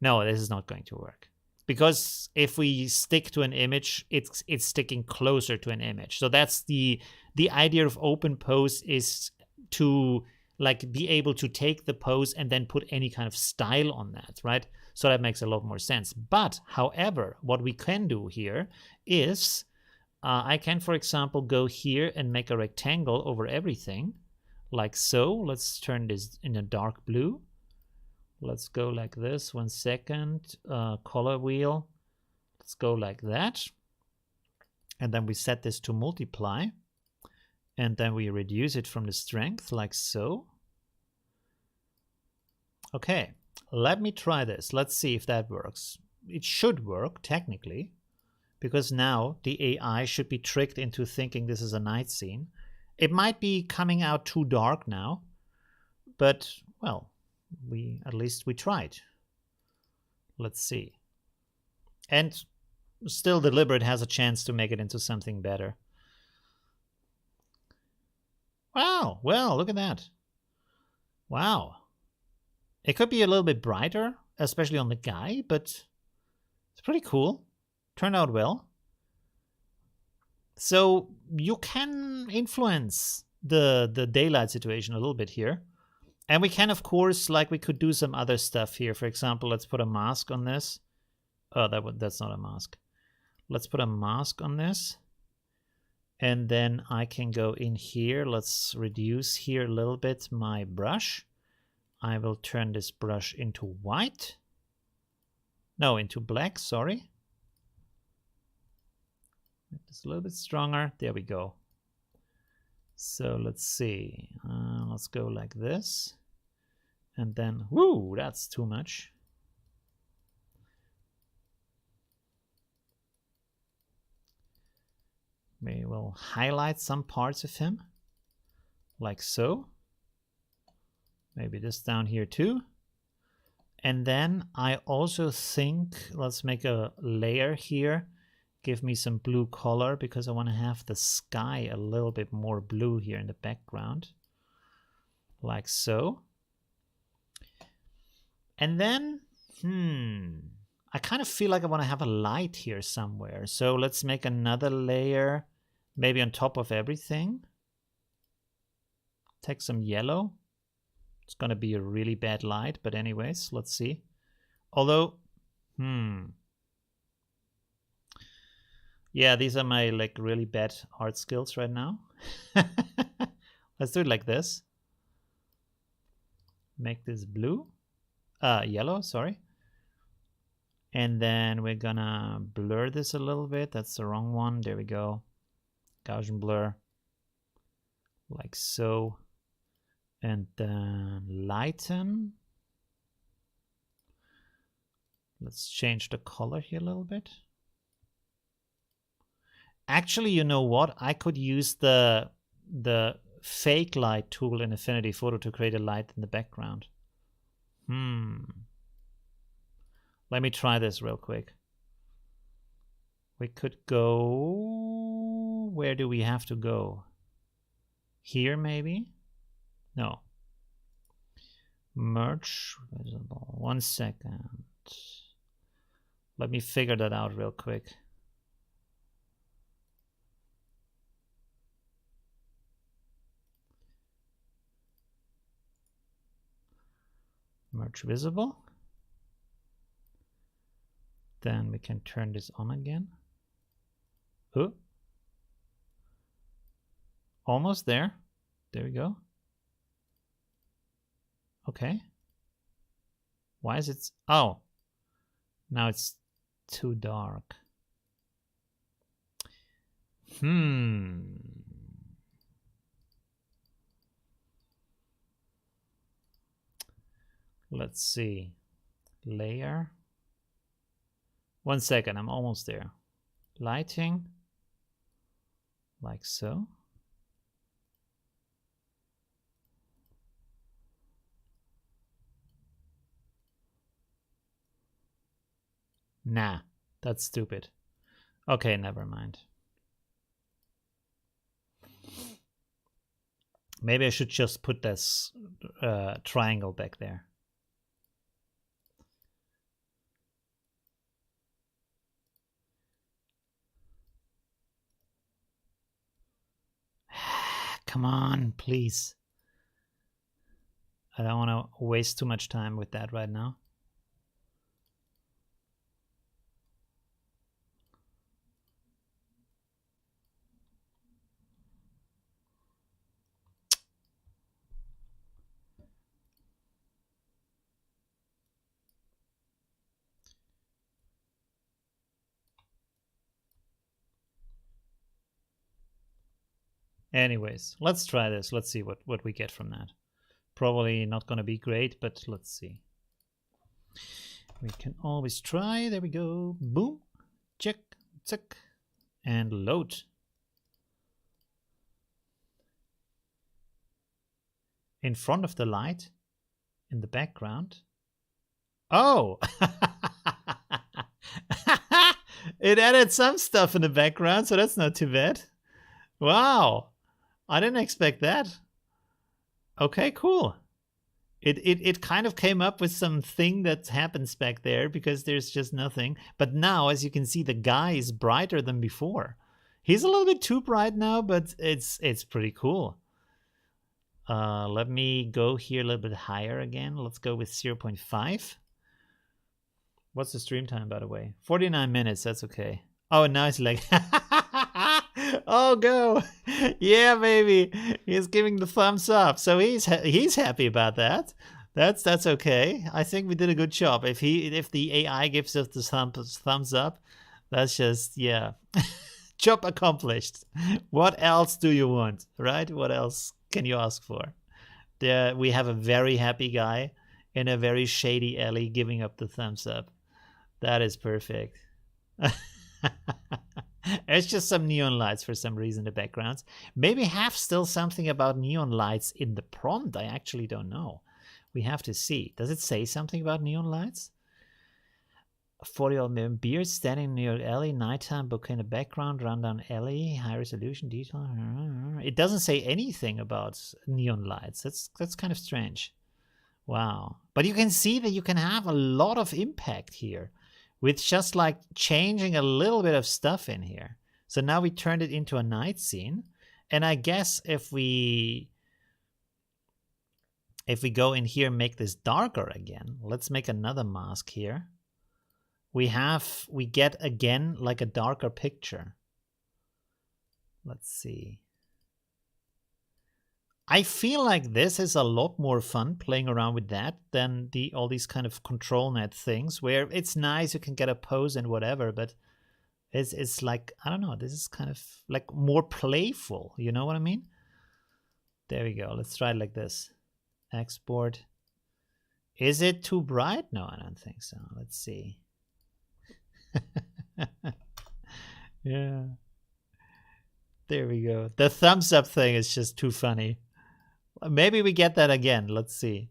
No, this is not going to work. Because if we stick to an image, it's sticking closer to an image. So that's the idea of open pose, is to like be able to take the pose and then put any kind of style on that, right? So that makes a lot more sense. But however, what we can do here is I can, for example, go here and make a rectangle over everything like so. Let's turn this in a dark blue. Let's go like this. 1 second. Color wheel. Let's go like that. And then we set this to multiply. And then we reduce it from the strength like so. Okay, let me try this. Let's see if that works. It should work technically, because now the AI should be tricked into thinking this is a night scene. It might be coming out too dark now, but well, at least we tried. Let's see. And still deliberate has a chance to make it into something better. Wow, well, look at that. Wow. It could be a little bit brighter, especially on the guy, but it's pretty cool. Turned out well. So you can influence the daylight situation a little bit here. And we can, of course, like we could do some other stuff here. For example, let's put a mask on this. Oh, that's not a mask. Let's put a mask on this. And then I can go in here. Let's reduce here a little bit my brush. I will turn this brush into white. No, into black, sorry. Make this a little bit stronger. There we go. So let's see. Let's go like this. And then, whoo, that's too much. We will highlight some parts of him, like so. Maybe this down here too. And then I also think, let's make a layer here. Give me some blue color because I want to have the sky a little bit more blue here in the background. Like so. And then, I kind of feel like I want to have a light here somewhere. So let's make another layer, maybe on top of everything. Take some yellow. It's going to be a really bad light, but anyways, let's see. Although, yeah, these are my like really bad art skills right now. Let's do it like this. Make this blue. Yellow, sorry. And then we're gonna blur this a little bit. That's the wrong one. There we go. Gaussian blur. Like so. And then lighten. Let's change the color here a little bit. Actually, you know what? I could use the fake light tool in Affinity Photo to create a light in the background. Let me try this real quick. We could go... Where do we have to go? Here, maybe? No. Merge visible. 1 second. Let me figure that out real quick. Merge visible. Then we can turn this on again. Oh. Almost there. There we go. Okay. Why is it... Oh. Now it's too dark. Let's see. Layer. 1 second, I'm almost there. Lighting. Like so. Nah, that's stupid. Okay, never mind. Maybe I should just put this triangle back there. Come on, please. I don't want to waste too much time with that right now. Anyways, let's try this. Let's see what we get from that. Probably not going to be great, but let's see. We can always try. There we go. Boom. Check. Check. And load. In front of the light. In the background. Oh! It added some stuff in the background, so that's not too bad. Wow. I didn't expect that. Okay, cool. It kind of came up with something that happens back there because there's just nothing. But now, as you can see, the guy is brighter than before. He's a little bit too bright now, but it's pretty cool. Let me go here a little bit higher again. Let's go with 0.5. What's the stream time, by the way? 49 minutes, that's okay. Oh, now it's like... Oh, go. Yeah, baby. He's giving the thumbs up. So he's happy about that. That's okay. I think we did a good job. If the AI gives us the thumbs up, that's just, yeah. Job accomplished. What else do you want, right? What else can you ask for? There we have a very happy guy in a very shady alley giving up the thumbs up. That is perfect. It's just some neon lights for some reason in the background. Maybe have still something about neon lights in the prompt. I actually don't know. We have to see. Does it say something about neon lights? 40-year-old beard standing near alley, nighttime, book in the background, rundown alley, high resolution detail. It doesn't say anything about neon lights. That's kind of strange. Wow. But you can see that you can have a lot of impact here with just like changing a little bit of stuff in here. So now we turned it into a night scene. And I guess if we go in here and make this darker again, let's make another mask here. We get again like a darker picture. Let's see. I feel like this is a lot more fun playing around with that than all these kind of ControlNet things where it's nice, you can get a pose and whatever, but it's like, I don't know, this is kind of like more playful, you know what I mean? There we go. Let's try it like this. Export. Is it too bright? No, I don't think so. Let's see. Yeah. There we go. The thumbs up thing is just too funny. Maybe we get that again. Let's see.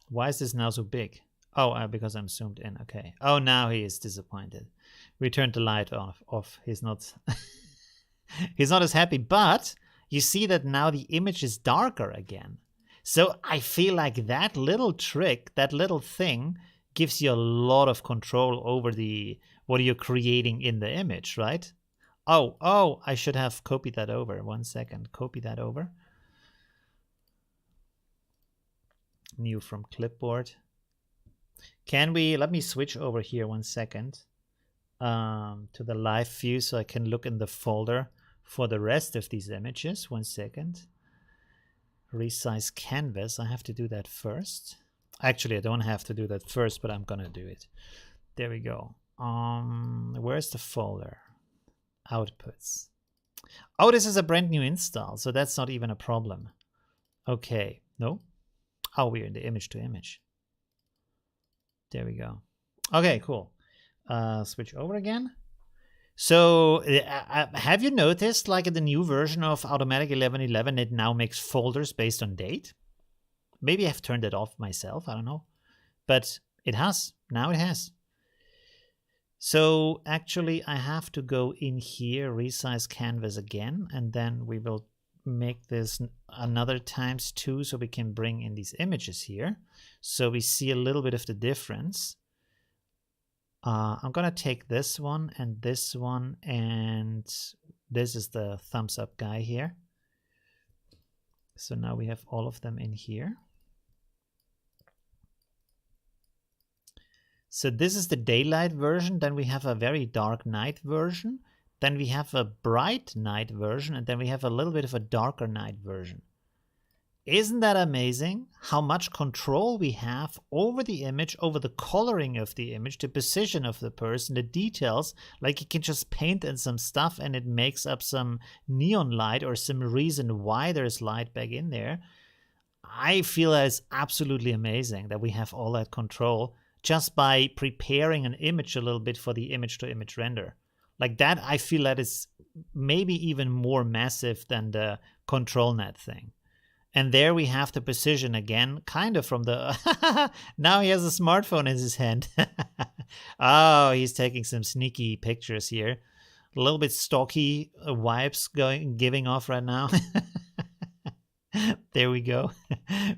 Why is this now so big? Oh, because I'm zoomed in. Okay. Oh, now he is disappointed. We turned the light off. He's not he's not as happy, but you see that now the image is darker again. So I feel like that little trick, that little thing gives you a lot of control over what you're creating in the image, right? Oh, I should have copied that over. 1 second. Copy that over. New from clipboard. Let me switch over here 1 second to the live view so I can look in the folder for the rest of these images. 1 second. Resize canvas. I have to do that first. Actually, I don't have to do that first, but I'm gonna do it. There we go. Where's the folder? Outputs. Oh, this is a brand new install, so that's not even a problem. Okay, no. Oh, we're in the image to image. There we go. Okay, cool. Switch over again. So have you noticed, like in the new version of Automatic 11.11, it now makes folders based on date? Maybe I've turned it off myself, I don't know. But it has, now it has. So actually I have to go in here, resize canvas again, and then we will make this another ×2 so we can bring in these images here. So we see a little bit of the difference. I'm gonna take this one, and this is the thumbs up guy here. So now we have all of them in here. So this is the daylight version, then we have a very dark night version, then we have a bright night version, and then we have a little bit of a darker night version. Isn't that amazing? How much control we have over the image, over the coloring of the image, the position of the person, the details. Like you can just paint in some stuff and it makes up some neon light or some reason why there's light back in there. I feel that it's absolutely amazing that we have all that control just by preparing an image a little bit for the image-to-image render. Like that, I feel that is maybe even more massive than the ControlNet thing. And there we have the precision again, kind of from the... Now he has a smartphone in his hand. Oh, he's taking some sneaky pictures here. A little bit stocky vibes giving off right now. There we go.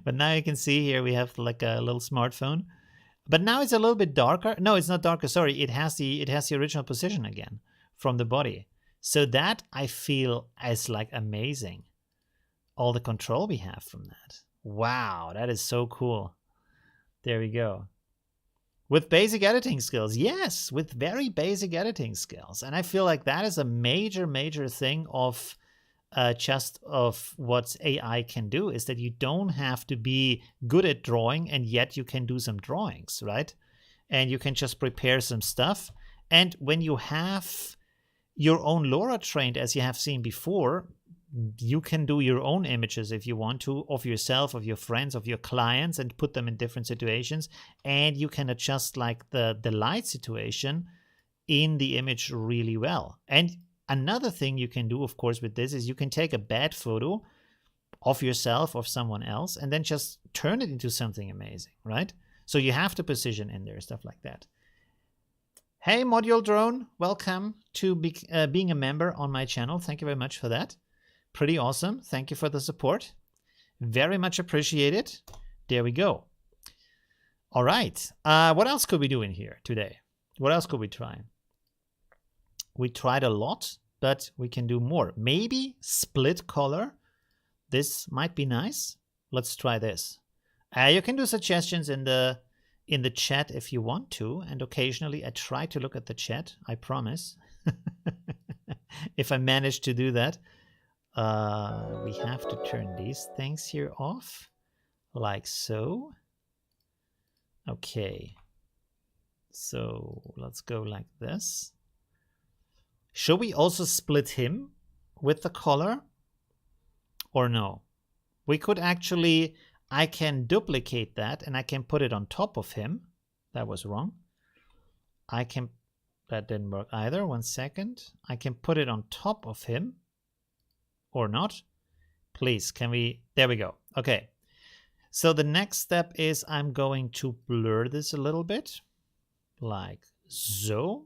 But now you can see here we have like a little smartphone. But now it's a little bit darker. No, it's not darker. Sorry, it has the original position again from the body. So that I feel is like amazing. All the control we have from that. Wow, that is so cool. There we go. With basic editing skills, yes, with very basic editing skills. And I feel like that is a major, major thing of just of what AI can do, is that you don't have to be good at drawing, and yet you can do some drawings, right? And you can just prepare some stuff. And when you have your own LoRa trained, as you have seen before, you can do your own images if you want to, of yourself, of your friends, of your clients, and put them in different situations. And you can adjust like the light situation in the image really well. And another thing you can do, of course, with this is you can take a bad photo of yourself, of someone else, and then just turn it into something amazing, right? So you have the precision in there, stuff like that. Hey, Module Drone, welcome to being a member on my channel. Thank you very much for that. Pretty awesome. Thank you for the support. Very much appreciated. There we go. All right. What else could we do in here today? What else could we try? We tried a lot, but we can do more. Maybe split color. This might be nice. Let's try this. You can do suggestions in the chat if you want to, and occasionally I try to look at the chat, I promise. If I manage to do that. We have to turn these things here off, like so. Okay, so let's go like this. Should we also split him with the color or no? We could actually, I can duplicate that and I can put it on top of him. That was wrong. That didn't work either. 1 second. I can put it on top of him. Or not. Please, can we? There we go. Okay. So the next step is I'm going to blur this a little bit, like so.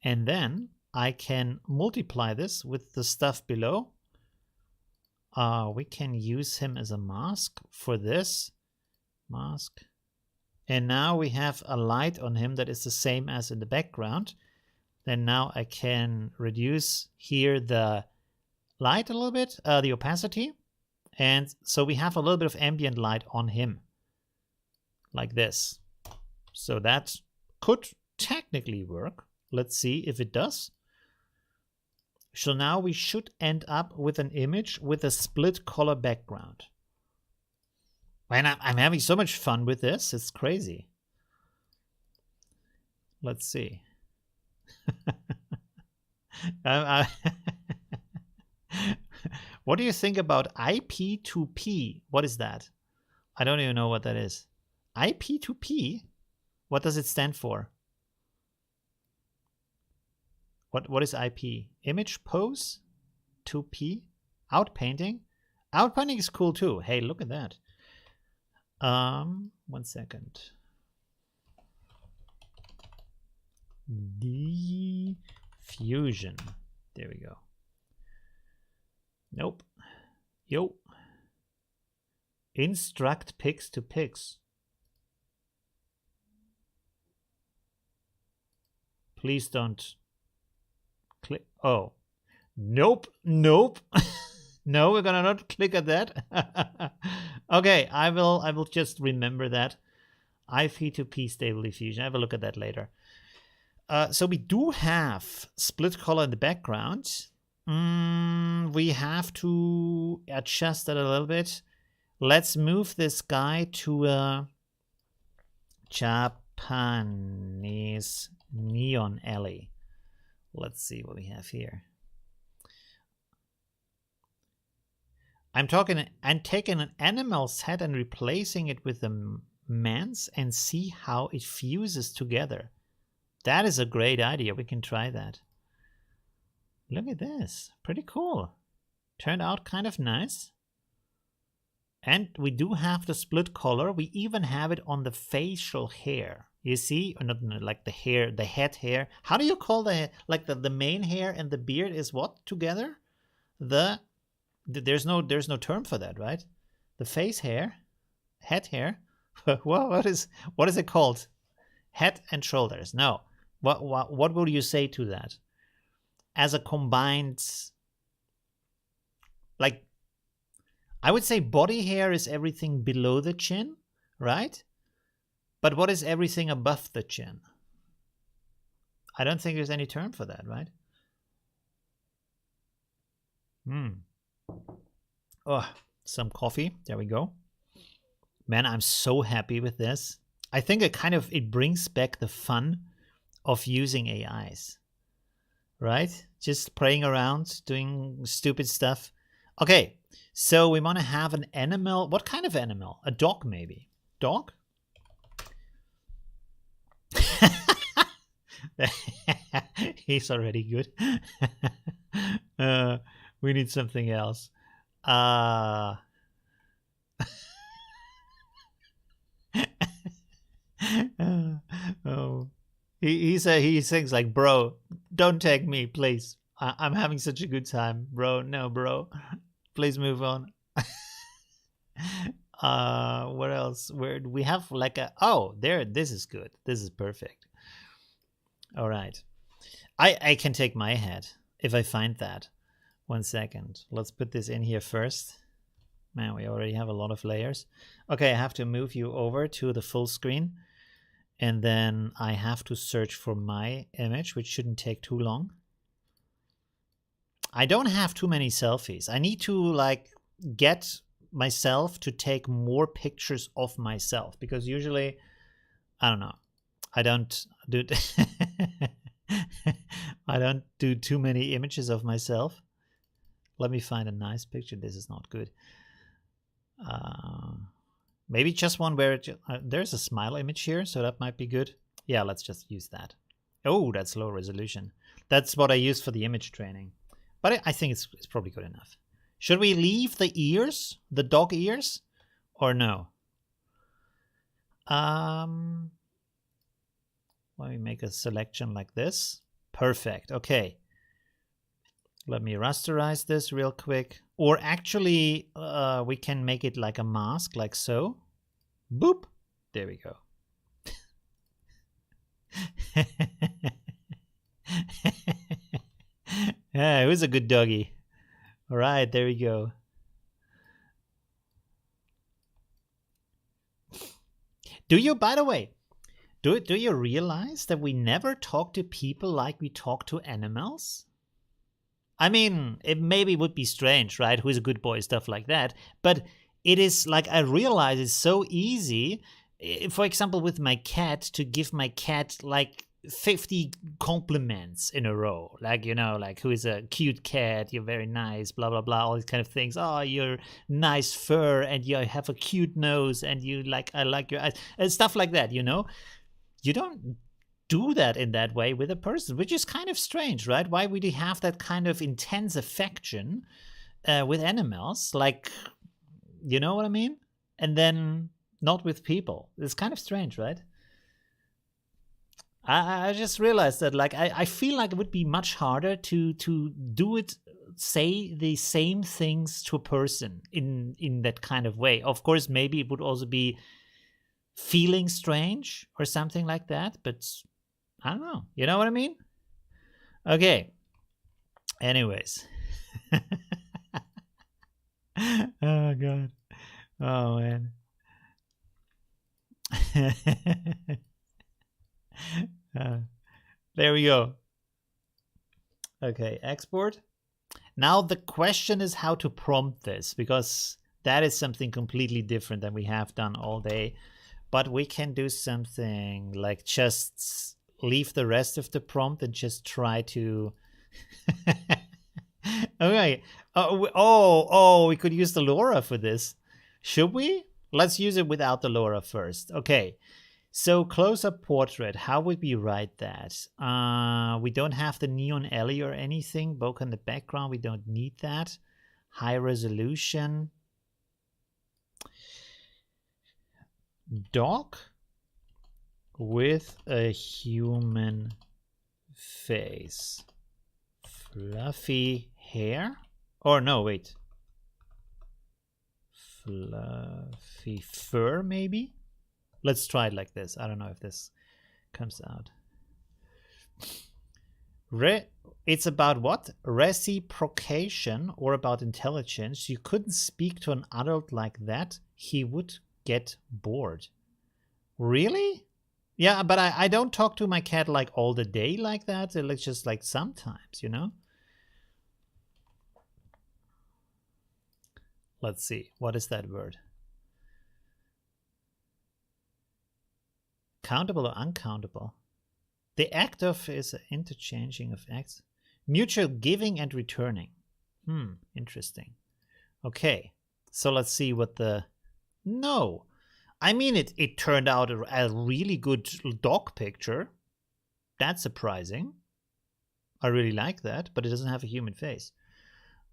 And then I can multiply this with the stuff below. We can use him as a mask for this. Mask. And now we have a light on him that is the same as in the background. Then now I can reduce here the light a little bit, the opacity, and so we have a little bit of ambient light on him, like this. So that could technically work. Let's see if it does. So now we should end up with an image with a split color background. And I'm having so much fun with this, it's crazy. Let's see. What do you think about IP2P? What is that? I don't even know what that is. IP2P? What does it stand for? What is IP? Image pose? 2P? Outpainting? Outpainting is cool too. Hey, look at that. 1 second. Diffusion. There we go. Nope. Yo. Instruct pics to pics. Please don't click. Oh. Nope. Nope. No, we're gonna not click at that. Okay, I will just remember that. IP2P stable diffusion. I have a look at that later. So we do have split color in the background. We have to adjust that a little bit. Let's move this guy to a Japanese neon alley. Let's see what we have here. I'm taking an animal's head and replacing it with a man's and see how it fuses together. That is a great idea. We can try that. Look at this. Pretty cool. Turned out kind of nice. And we do have the split color. We even have it on the facial hair. You see? Or not like the hair, the head hair. How do you call the main hair and the beard is what together? There's no term for that, right? The face hair, head hair. What is it called? Head and shoulders. No. What would you say to that? As a combined, like, I would say body hair is everything below the chin, right? But what is everything above the chin? I don't think there's any term for that, right? Oh, some coffee. There we go. Man, I'm so happy with this. I think it brings back the fun of using AIs, right? Just playing around, doing stupid stuff. Okay, so we want to have an animal. What kind of animal? A dog, maybe. Dog? He's already good. We need something else. Oh, he thinks like, bro, don't take me, please. I'm having such a good time, bro. No, bro, please move on. What else? Where do we have like a? Oh, there. This is good. This is perfect. All right, I can take my head if I find that. 1 second. Let's put this in here first. Man, we already have a lot of layers. Okay, I have to move you over to the full screen. And then I have to search for my image, which shouldn't take too long. I don't have too many selfies. I need to like get myself to take more pictures of myself, because usually, I don't know, I don't do I don't do too many images of myself. Let me find a nice picture. This is not good. Maybe just one where there's a smile image here, so that might be good. Yeah, let's just use that. Oh, that's low resolution. That's what I use for the image training. But I think it's probably good enough. Should we leave the ears, the dog ears, or no? Let me make a selection like this. Perfect. Okay. Let me rasterize this real quick. Or actually, we can make it like a mask, like so. Boop. There we go. Yeah, it was a good doggy. All right, there we go. Do you, by the way, do you realize that we never talk to people like we talk to animals? I mean, it maybe would be strange, right? Who's a good boy, stuff like that. But it is like, I realize it's so easy, for example, with my cat, to give my cat like 50 compliments in a row. Like, you know, like, who is a cute cat, you're very nice, blah, blah, blah, all these kind of things. Oh, you're nice fur, and you have a cute nose, and you like, I like your eyes, and stuff like that, you know? You don't do that in that way with a person, which is kind of strange, right? Why would you have that kind of intense affection with animals? Like, you know what I mean? And then not with people. It's kind of strange, right? I just realized that, like, I feel like it would be much harder to do it, say the same things to a person in that kind of way. Of course, maybe it would also be feeling strange or something like that, but I don't know. You know what I mean? Okay. Anyways. Oh, God. Oh, man. There we go. Okay, export. Now the question is how to prompt this, because that is something completely different than we have done all day. But we can do something like just leave the rest of the prompt and just try to... Okay. Oh, we could use the LoRa for this. Should we? Let's use it without the LoRa first. Okay. So close-up portrait, how would we write that? We don't have the neon alley or anything. Bokeh in the background, we don't need that. High resolution. Dog with a human face. Fluffy hair? Or no, wait. Fluffy fur, maybe? Let's try it like this. I don't know if this comes out. It's about what? Reciprocation, or about intelligence. You couldn't speak to an adult like that. He would get bored. Really? Yeah, but I don't talk to my cat like all the day like that. It's just like sometimes, you know? Let's see. What is that word? Countable or uncountable? The act of is interchanging of acts. Mutual giving and returning. Interesting. Okay, so let's see what the... No. I mean, it turned out a really good dog picture. That's surprising. I really like that, but it doesn't have a human face.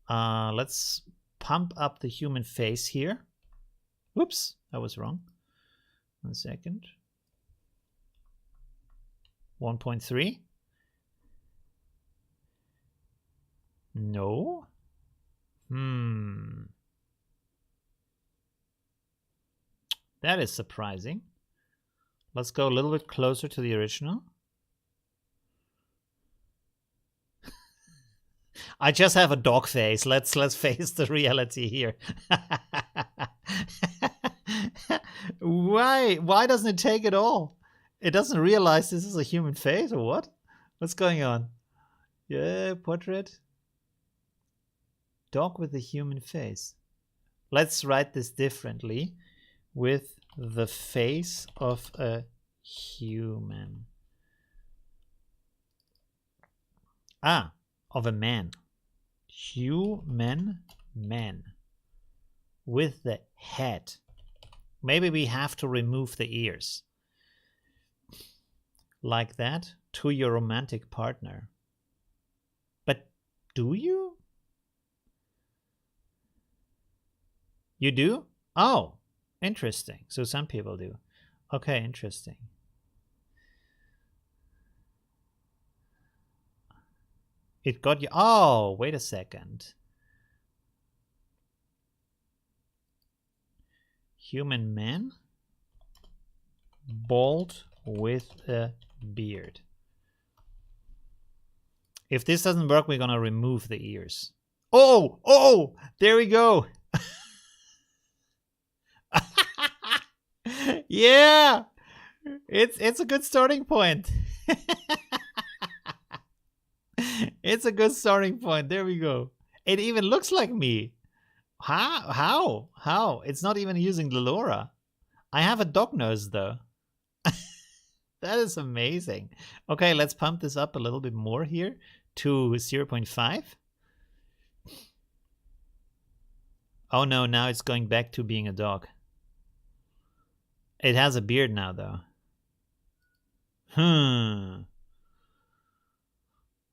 Let's pump up the human face here. Oops, I was wrong. 1 second. 1.3. No. That is surprising. Let's go a little bit closer to the original. I just have a dog face. Let's face the reality here. Why doesn't it take it all? It doesn't realize this is a human face or what? What's going on? Yeah, portrait. Dog with a human face. Let's write this differently. With the face of a human. Of a man. Human man. With the head. Maybe we have to remove the ears. Like that. To your romantic partner. But do you? You do? Oh, interesting. So some people do. Okay, interesting. It got you. Oh, wait a second. Human man. Bald with a beard. If this doesn't work, we're gonna remove the ears. Oh, there we go. Yeah, it's a good starting point. It's a good starting point. There we go. It even looks like me. How? It's not even using the LoRa. I have a dog nose though. That is amazing. Okay, let's pump this up a little bit more here to 0.5. Oh no, now it's going back to being a dog. It has a beard now though.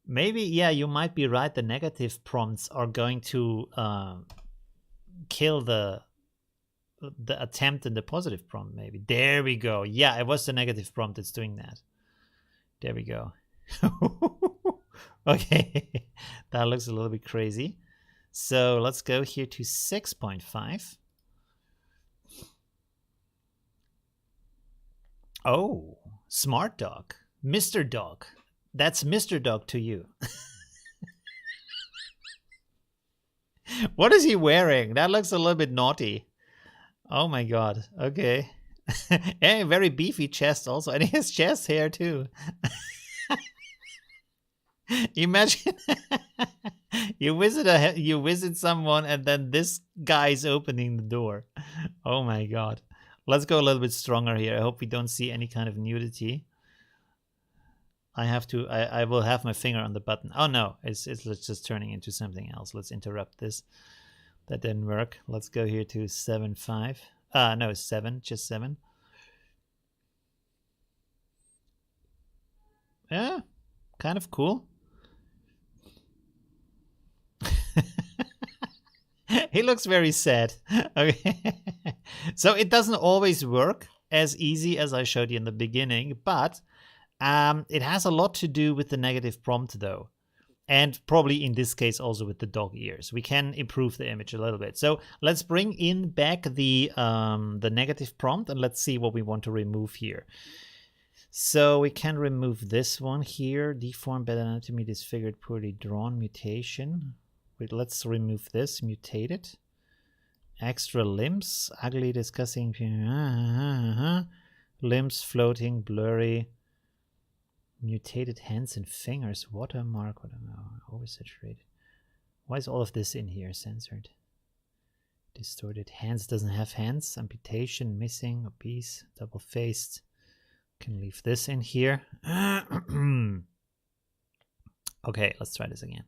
Maybe, yeah, you might be right. The negative prompts are going to kill the attempt in the positive prompt, maybe. There we go. Yeah, it was the negative prompt that's doing that. There we go. Okay, that looks a little bit crazy. So let's go here to 6.5. Oh, smart dog. Mr. Dog. That's Mr. Dog to you. What is he wearing? That looks a little bit naughty. Oh my god. Okay. And very beefy chest also. And he has chest hair too. Imagine you visit someone and then this guy's opening the door. Oh my god. Let's go a little bit stronger here. I hope we don't see any kind of nudity. I will have my finger on the button. Oh no, it's just turning into something else. Let's interrupt this. That didn't work. Let's go here to 7.5. No, 7, just 7. Yeah, kind of cool. He looks very sad. Okay. So it doesn't always work as easy as I showed you in the beginning, but it has a lot to do with the negative prompt though. And probably in this case also with the dog ears. We can improve the image a little bit. So let's bring in back the negative prompt and let's see what we want to remove here. So we can remove this one here. Deformed, bad anatomy, disfigured, poorly drawn, mutation. Wait, let's remove this, mutate it. Extra limbs, ugly, disgusting. limbs floating, blurry, mutated hands and fingers, watermark, oversaturated. Why is all of this in here? Censored. Distorted. Hands doesn't have hands. Amputation, missing, obese, double-faced. Can leave this in here. Okay, let's try this again.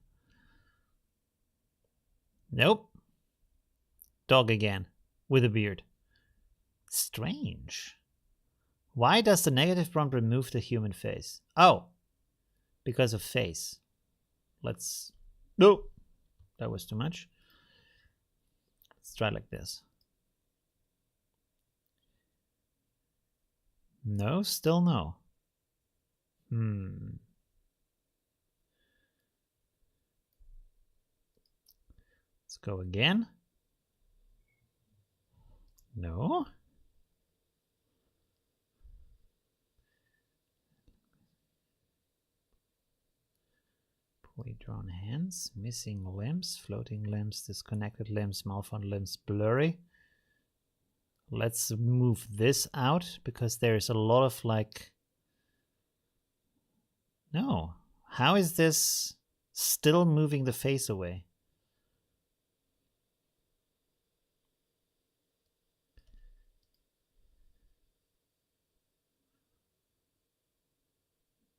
Nope. Dog again, with a beard. Strange. Why does the negative prompt remove the human face? Oh, because of face. Let's... No, that was too much. Let's try like this. No, still no. Let's go again. No. Poorly drawn hands, missing limbs, floating limbs, disconnected limbs, malformed limbs, blurry. Let's move this out because there's a lot of like... No. How is this still moving the face away?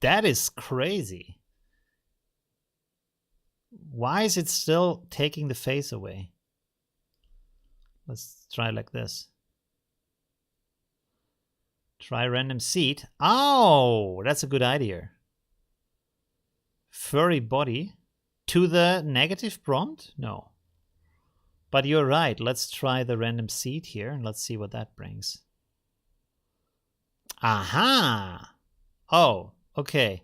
That is crazy. Why is it still taking the face away? Let's try like this. Try random seed. Oh, that's a good idea. Furry body to the negative prompt? No. But you're right. Let's try the random seed here and let's see what that brings. Aha! Oh, okay.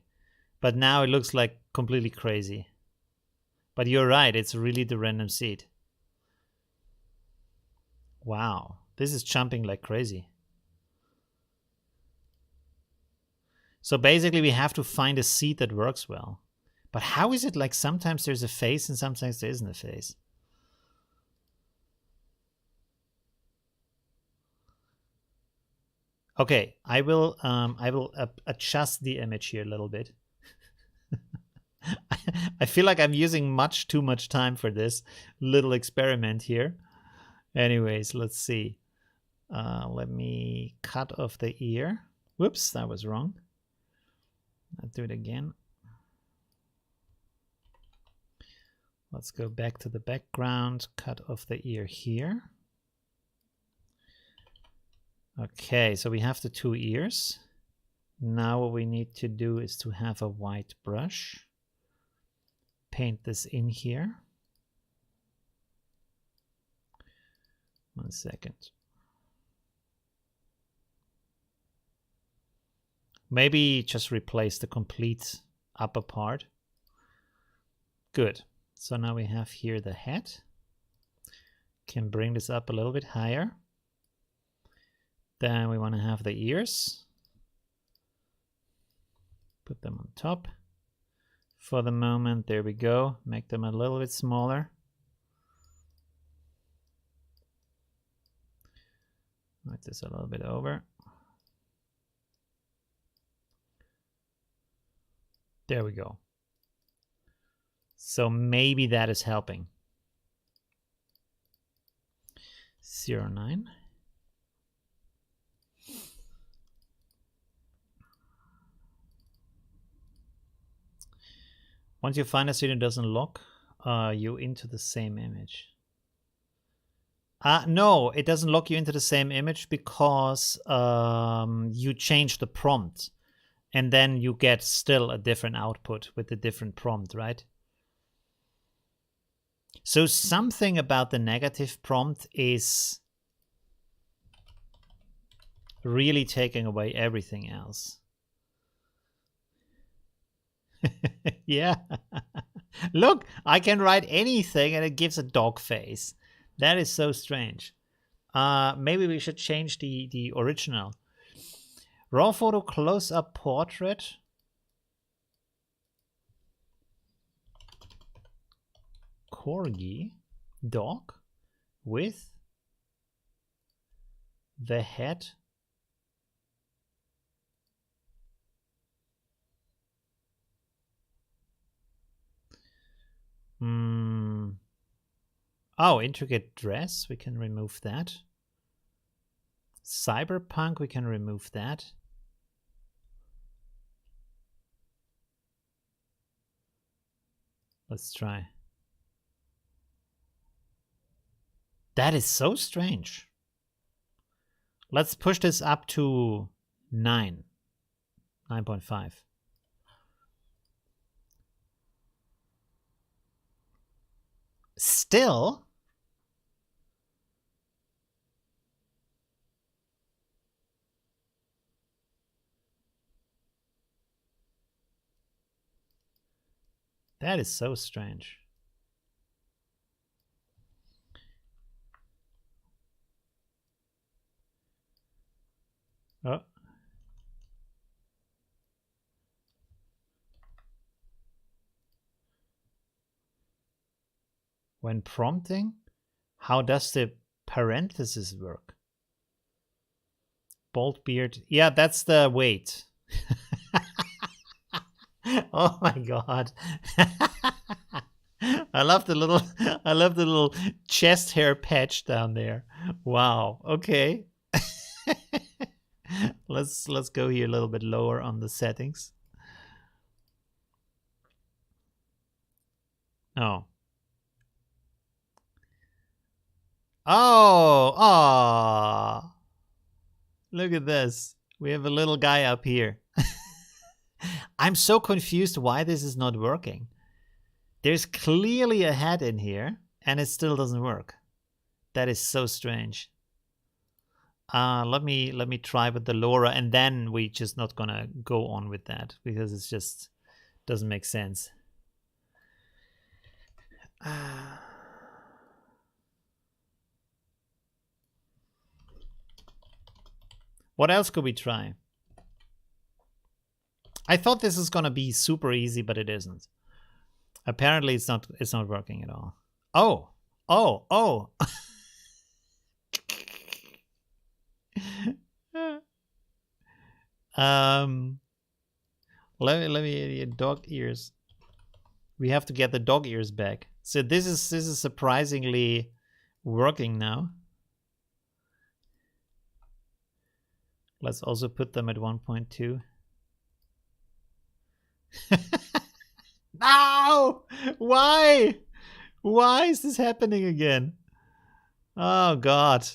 But now it looks like completely crazy. But you're right. It's really the random seed. Wow. This is jumping like crazy. So basically we have to find a seed that works well. But how is it like sometimes there's a face and sometimes there isn't a face? Okay, I will adjust the image here a little bit. I feel like I'm using too much time for this little experiment here. Anyways, let's see. Let me cut off the ear. Whoops, that was wrong. I'll do it again. Let's go back to the background, cut off the ear here. Okay, so we have the 2 ears. Now what we need to do is to have a white brush. Paint this in here. 1 second. Maybe just replace the complete upper part. Good. So now we have here the head. Can bring this up a little bit higher. Then we want to have the ears. Put them on top. For the moment, there we go. Make them a little bit smaller. Move this a little bit over. There we go. So maybe that is helping. 09. Once you find a seed, it doesn't lock you into the same image. No, it doesn't lock you into the same image because you change the prompt. And then you get still a different output with a different prompt, right? So something about the negative prompt is really taking away everything else. Yeah. Look, I can write anything and it gives a dog face. That is so strange. Maybe we should change the original. Raw photo close-up portrait. Corgi dog with the head Oh, intricate dress, we can remove that. Cyberpunk, we can remove that. Let's try. That is so strange. Let's push this up to 9.5. Still, that is so strange. Oh. When prompting, how does the parenthesis work? Bold beard. Yeah, that's the weight. Oh my god. I love the little chest hair patch down there. Wow. Okay. Let's go here a little bit lower on the settings. Oh. Oh. Look at this. We have a little guy up here. I'm so confused why this is not working. There's clearly a head in here, and it still doesn't work. That is so strange. Let me try with the LoRa, and then we just not gonna go on with that because it's just doesn't make sense. What else could we try? I thought this was gonna be super easy, but it isn't. Apparently, it's not working at all. Oh. Let me dog ears. We have to get the dog ears back. So this is surprisingly working now. Let's also put them at 1.2. No! Why? Why is this happening again? Oh god.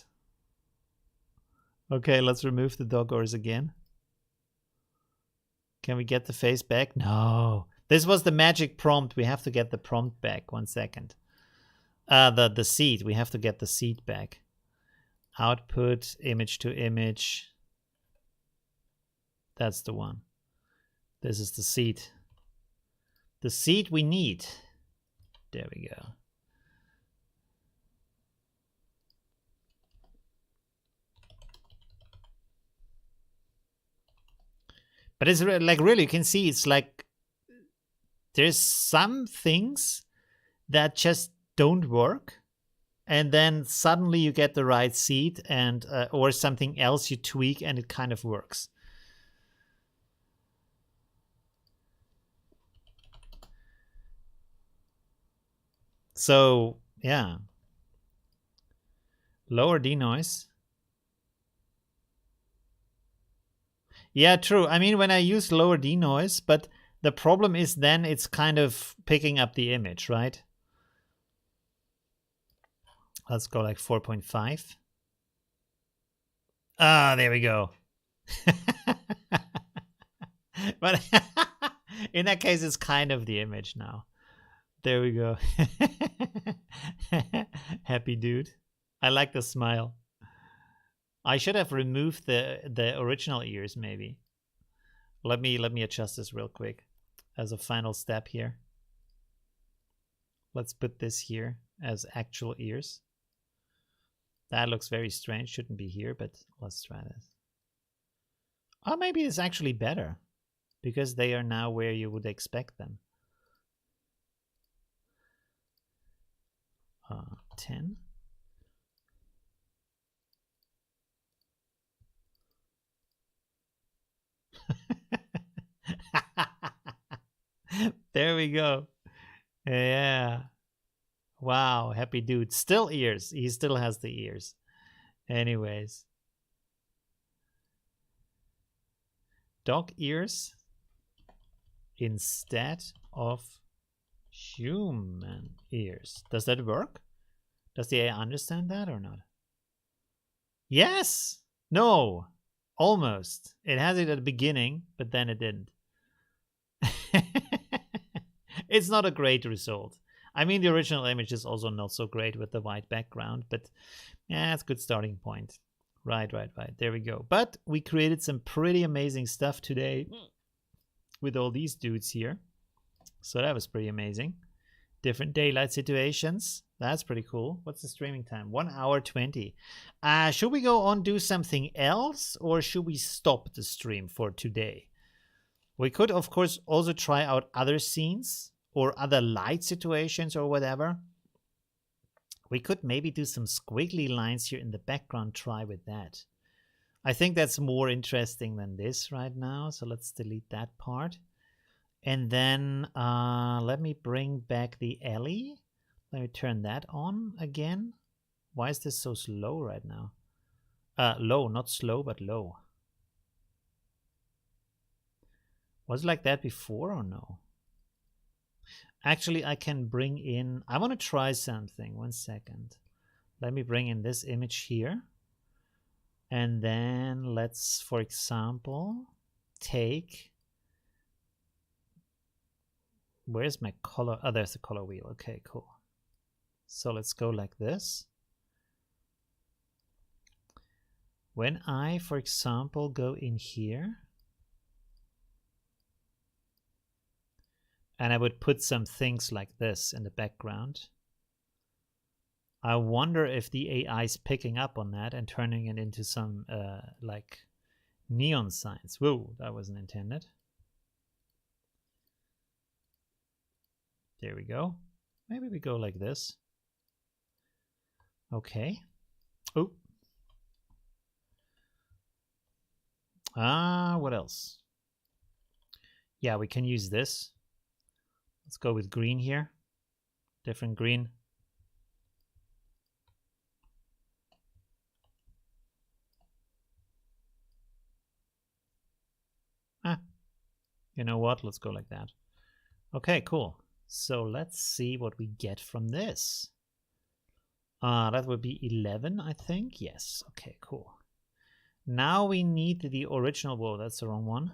Okay, let's remove the dog ears again. Can we get the face back? No. This was the magic prompt. We have to get the prompt back. 1 second. The seed. We have to get the seed back. Output, image to image. That's the one. This is the seed. The seed we need. There we go. But it's like really, you can see it's like there's some things that just don't work. And then suddenly you get the right seed and or something else you tweak and it kind of works. So, yeah. Lower denoise. Yeah, true. I mean, when I use lower denoise, but the problem is then it's kind of picking up the image, right? Let's go like 4.5. Ah, there we go. But in that case, it's kind of the image now. There we go. Happy dude. I like the smile. I should have removed the original ears maybe. Let me adjust this real quick as a final step here. Let's put this here as actual ears. That looks very strange. Shouldn't be here, but let's try this. Oh, maybe it's actually better because they are now where you would expect them. 10. There we go. Yeah. Wow, happy dude. Still ears. He still has the ears. Anyways. Dog ears instead of human ears. Does that work? Does the AI understand that or not? Yes! No! Almost. It has it at the beginning, but then it didn't. It's not a great result. I mean, the original image is also not so great with the white background, but yeah, it's a good starting point. Right. There we go. But we created some pretty amazing stuff today with all these dudes here. So that was pretty amazing. Different daylight situations. That's pretty cool. What's the streaming time? 1 hour 20. Should we go on do something else, or should we stop the stream for today? We could, of course, also try out other scenes or other light situations or whatever. We could maybe do some squiggly lines here in the background. Try with that. I think that's more interesting than this right now. So let's delete that part. And then let me bring back the alley. Let me turn that on again. Why is this so slow right now? Low, not slow, but low. Was it like that before or no? Actually, I can bring in... I want to try something. 1 second. Let me bring in this image here. And then let's, for example, take... Where's my color? Oh, there's the color wheel. Okay, cool. So let's go like this. When I, for example, go in here, and I would put some things like this in the background, I wonder if the AI is picking up on that and turning it into some like neon signs. Whoa, that wasn't intended. There we go. Maybe we go like this. Okay. Oh. What else? Yeah, we can use this. Let's go with green here. Different green. You know what? Let's go like that. Okay, cool. So let's see what we get from this. That would be 11, I think. Yes. Okay, cool. Now we need the original. Whoa, that's the wrong one.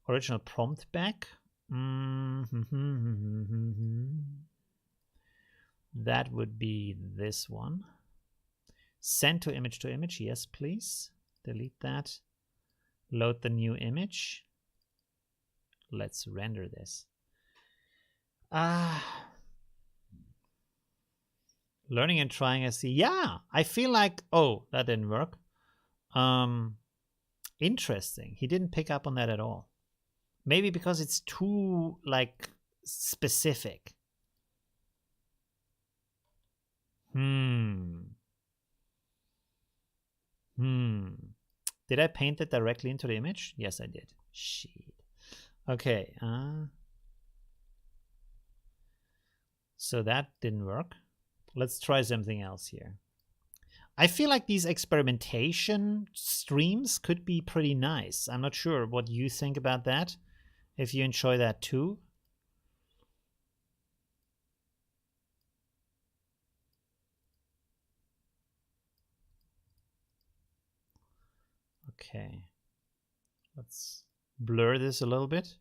Original prompt back. That would be this one. Send to image. Yes, please. Delete that. Load the new image. Let's render this. Learning and trying. I see. Yeah, I feel like, oh, that didn't work. Interesting. He didn't pick up on that at all. Maybe because it's too like specific. Did I paint it directly into the image? Yes, I did. Shit. Okay. So that didn't work. Let's try something else here. I feel like these experimentation streams could be pretty nice. I'm not sure what you think about that. If you enjoy that too. Okay. Let's blur this a little bit.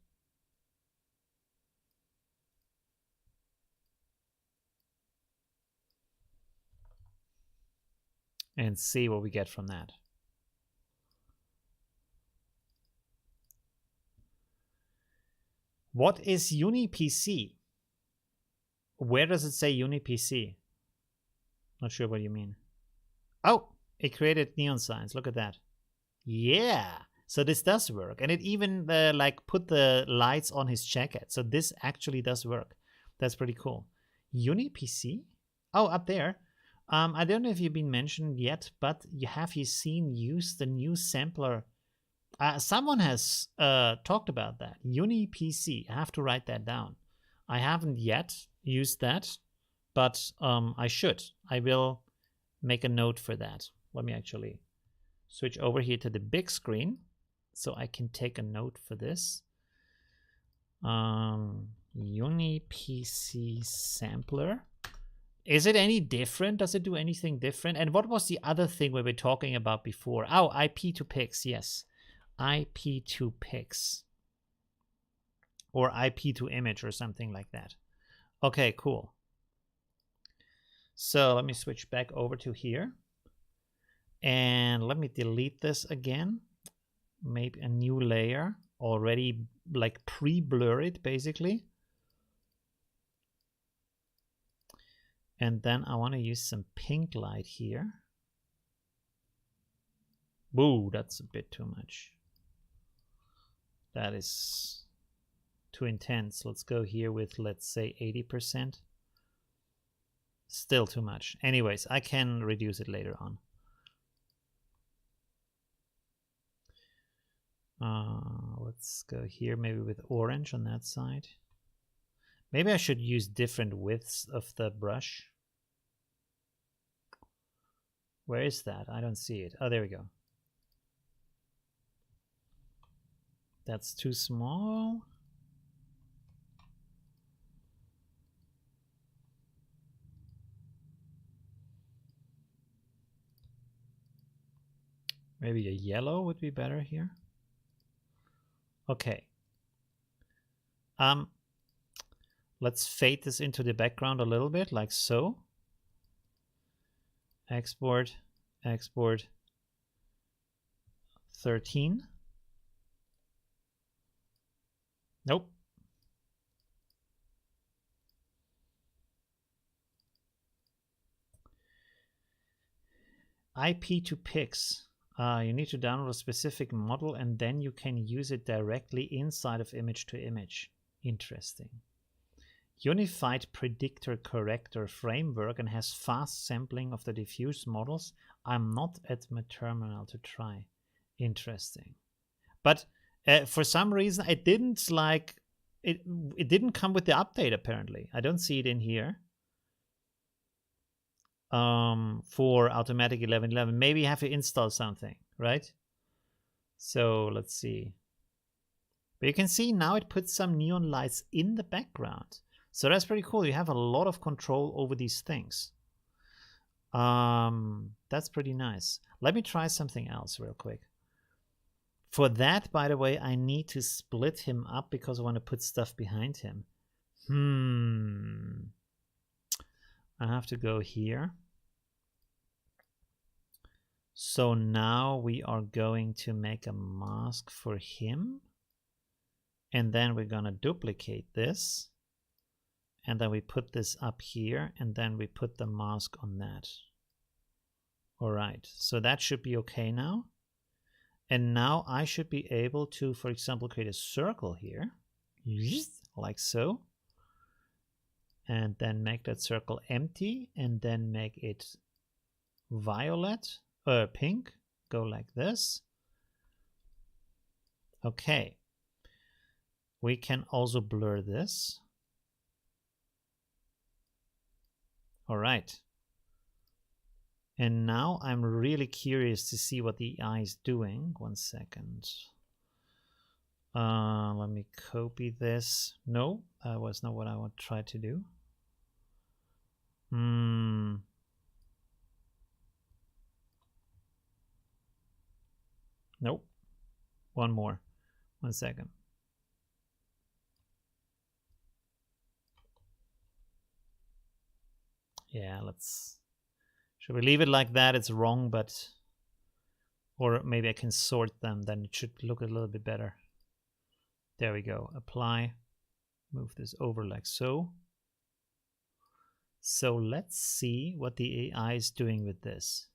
And see what we get from that. What is UniPC? Where does it say UniPC? Not sure what you mean. Oh, it created neon signs. Look at that. Yeah. So this does work. And it even like put the lights on his jacket. So this actually does work. That's pretty cool. UniPC? Oh, up there. I don't know if you've been mentioned yet, but have you seen use the new sampler? Someone has talked about that. UniPC. I have to write that down. I haven't yet used that. but I will make a note for that. Let me actually switch over here to the big screen so I can take a note for this. UniPC sampler. Is it any different? Does it do anything different? And what was the other thing we were talking about before? Oh, IP to PIX, yes. IP to PIX. Or IP to image or something like that. Okay, cool. So let me switch back over to here. And let me delete this again. Maybe a new layer. Already like pre-blur it basically. And then I want to use some pink light here. Whoa, that's a bit too much. That is too intense. Let's go here with, let's say, 80%. Still too much. Anyways, I can reduce it later on. Let's go here maybe with orange on that side. Maybe I should use different widths of the brush. Where is that? I don't see it. Oh, there we go. That's too small. Maybe a yellow would be better here. Okay. Let's fade this into the background a little bit, like so. Export, export 13. Nope. IP to PIX. You need to download a specific model and then you can use it directly inside of image to image. Interesting. Unified predictor corrector framework and has fast sampling of the diffuse models. I'm not at my terminal to try. Interesting. But for some reason it didn't like it didn't come with the update apparently. I don't see it in here. For automatic 1111. Maybe you have to install something, right? So let's see. But you can see now it puts some neon lights in the background. So that's pretty cool. You have a lot of control over these things. That's pretty nice. Let me try something else real quick. For that, by the way, I need to split him up because I want to put stuff behind him. I have to go here. So now we are going to make a mask for him. And then we're going to duplicate this. And then we put this up here. And then we put the mask on that. All right. So that should be okay now. And now I should be able to, for example, create a circle here. Like so. And then make that circle empty. And then make it violet. Pink. Go like this. Okay. We can also blur this. All right. And now I'm really curious to see what the AI is doing. 1 second. Let me copy this. No, that was not what I would try to do. Nope. One more. 1 second. Yeah, let's... Should we leave it like that? It's wrong, but... Or maybe I can sort them, then it should look a little bit better. There we go. Apply. Move this over like so. So let's see what the AI is doing with this.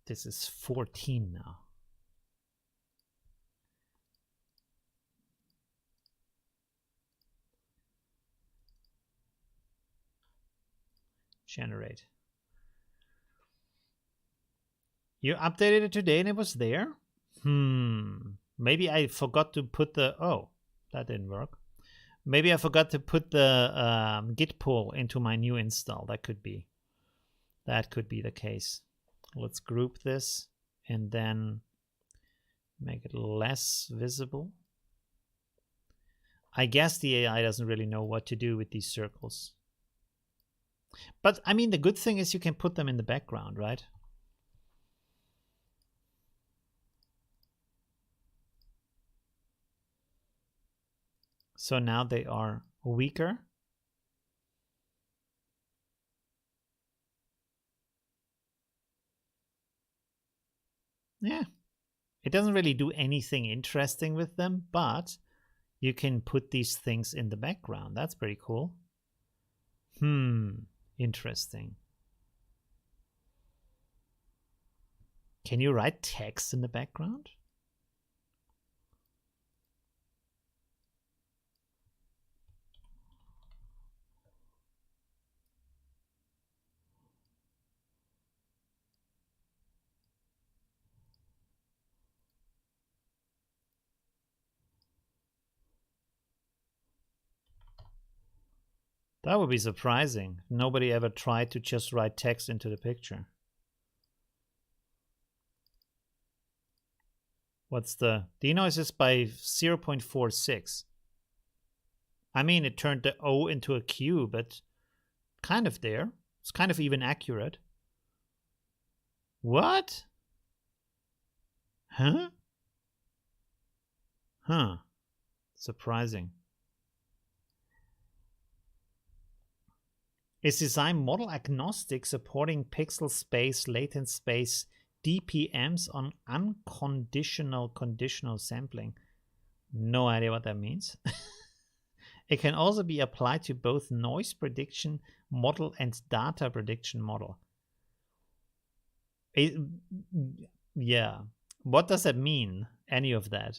This is 14 now. Generate. You updated it today and it was there? Maybe I forgot to put the... Oh, that didn't work. Maybe I forgot to put the git pull into my new install. That could be the case. Let's group this and then make it less visible. I guess the AI doesn't really know what to do with these circles. But I mean, the good thing is you can put them in the background, right? So now they are weaker. Yeah, it doesn't really do anything interesting with them, but you can put these things in the background. That's pretty cool. Interesting. Can you write text in the background? That would be surprising. Nobody ever tried to just write text into the picture. What's the denoise is by 0.46. I mean, it turned the O into a Q, but kind of there. It's kind of even accurate. What? Huh? Huh. Surprising. Is design model agnostic, supporting pixel space, latent space, DPMs on unconditional conditional sampling? No idea what that means. It can also be applied to both noise prediction model and data prediction model. Yeah. What does that mean? Any of that?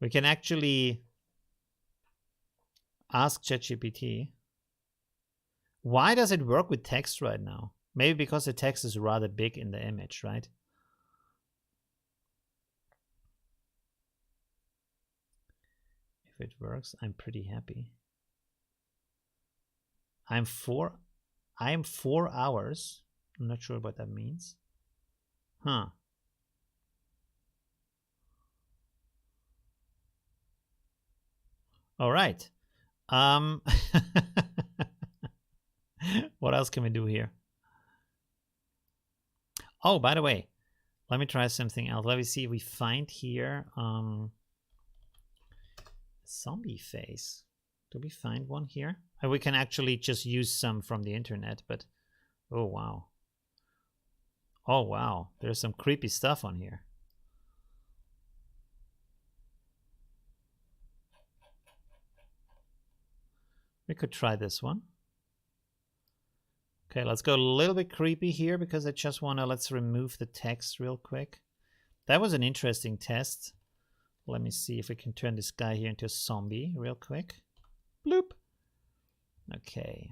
We can actually ask ChatGPT. Why does it work with text right now? Maybe because the text is rather big in the image, right? If it works, I'm pretty happy. I'm 4 hours. I'm not sure what that means. Huh. All right. What else can we do here? Oh, by the way, let me try something else. Let me see if we find here zombie face. Do we find one here? We can actually just use some from the internet, but oh wow. Oh wow, there's some creepy stuff on here. We could try this one. Okay, let's go a little bit creepy here because I just want to, let's remove the text real quick. That was an interesting test. Let me see if we can turn this guy here into a zombie real quick. Bloop. Okay.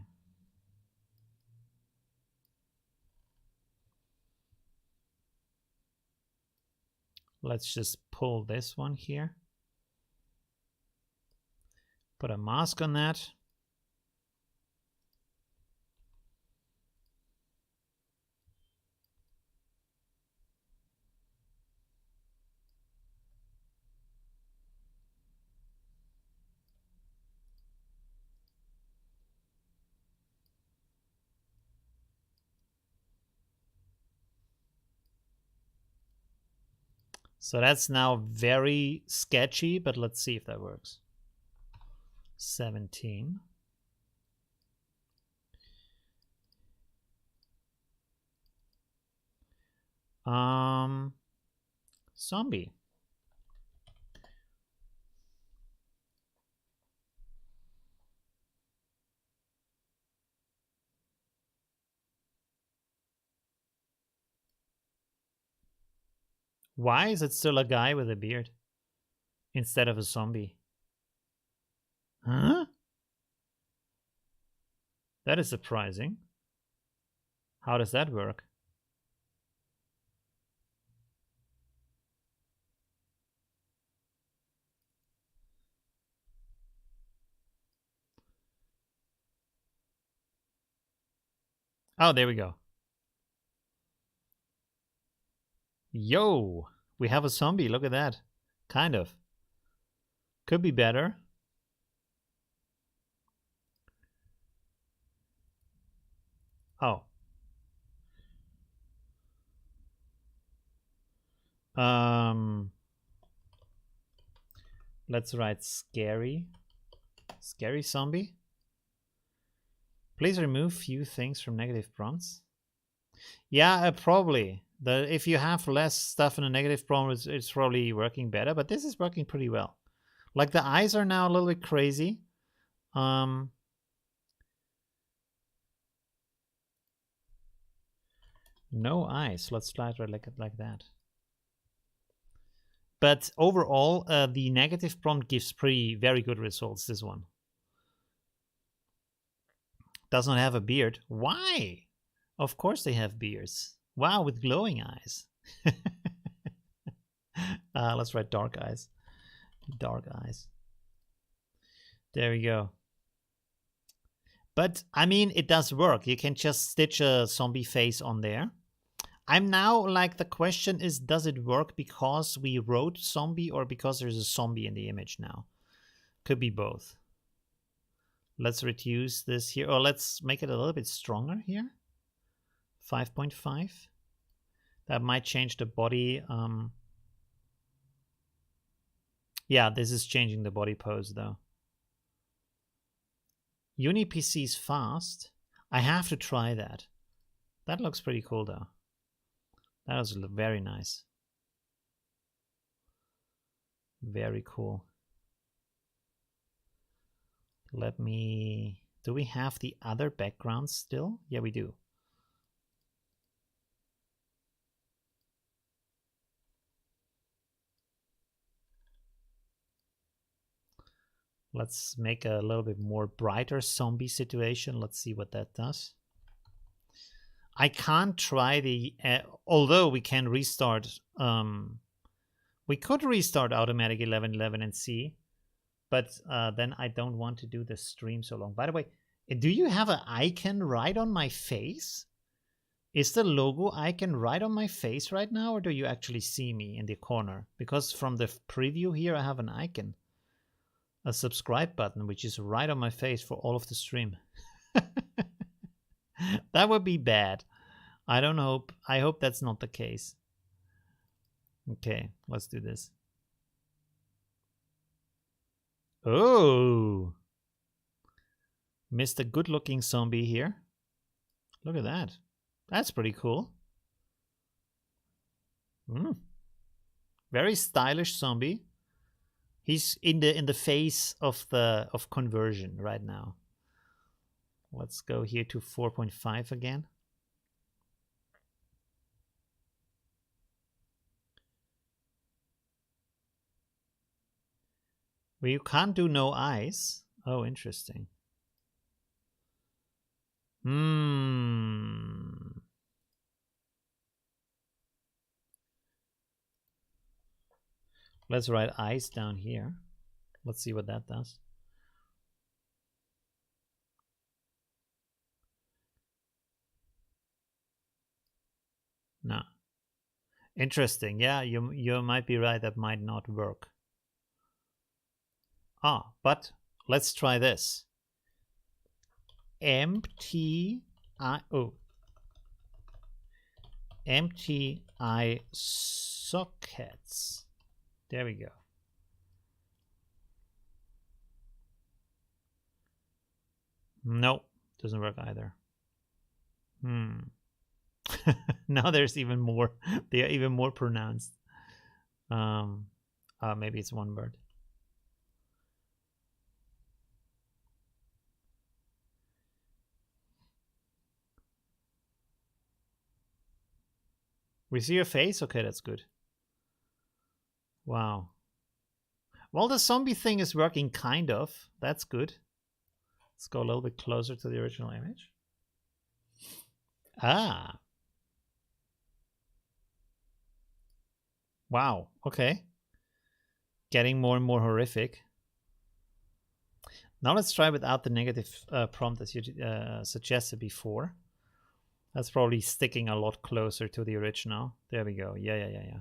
Let's just pull this one here. Put a mask on that. So that's now very sketchy, but let's see if that works. 17. Zombie. Why is it still a guy with a beard instead of a zombie? Huh? That is surprising. How does that work? Oh, there we go. Yo, we have a zombie. Look at that. Kind of. Could be better. Oh. Let's write scary. Scary zombie. Please remove few things from negative prompts. Yeah, probably. If you have less stuff in a negative prompt, it's probably working better, but this is working pretty well. Like the eyes are now a little bit crazy. No eyes. Let's try it like that. But overall, the negative prompt gives very good results, this one. Does not have a beard. Why? Of course they have beards. Wow, with glowing eyes. Let's write dark eyes. Dark eyes. There we go. But, I mean, it does work. You can just stitch a zombie face on there. I'm now, like, the question is, does it work because we wrote zombie or because there's a zombie in the image now? Could be both. Let's reduce this here. Or let's make it a little bit stronger here. 5.5. That might change the body. Yeah, this is changing the body pose, though. UniPC is fast. I have to try that. That looks pretty cool, though. That was very nice. Very cool. Let me... Do we have the other backgrounds still? Yeah, we do. Let's make a little bit more brighter zombie situation. Let's see what that does. I can't try the... although we can restart... we could restart automatic 1111 and see. But then I don't want to do the stream so long. By the way, do you have an icon right on my face? Is the logo icon right on my face right now? Or do you actually see me in the corner? Because from the preview here, I have an icon. A subscribe button, which is right on my face for all of the stream. That would be bad. I don't hope. I hope that's not the case. Okay, let's do this. Oh, Mr. Good-looking zombie here. Look at that. That's pretty cool. Very stylish zombie. He's in the phase of conversion right now. Let's go here to 4.5 again. Well, you can't do no eyes. Oh, interesting. Let's write eyes down here. Let's see what that does. No. Interesting. Yeah, you might be right. That might not work. But let's try this. Empty eye sockets. There we go. Nope, doesn't work either. Now there's even more. They are even more pronounced. Maybe it's one word. We see your face? Okay, that's good. Wow. Well, the zombie thing is working kind of. That's good. Let's go a little bit closer to the original image. Wow, okay. Getting more and more horrific. Now let's try without the negative prompt as you suggested before. That's probably sticking a lot closer to the original. There we go. Yeah.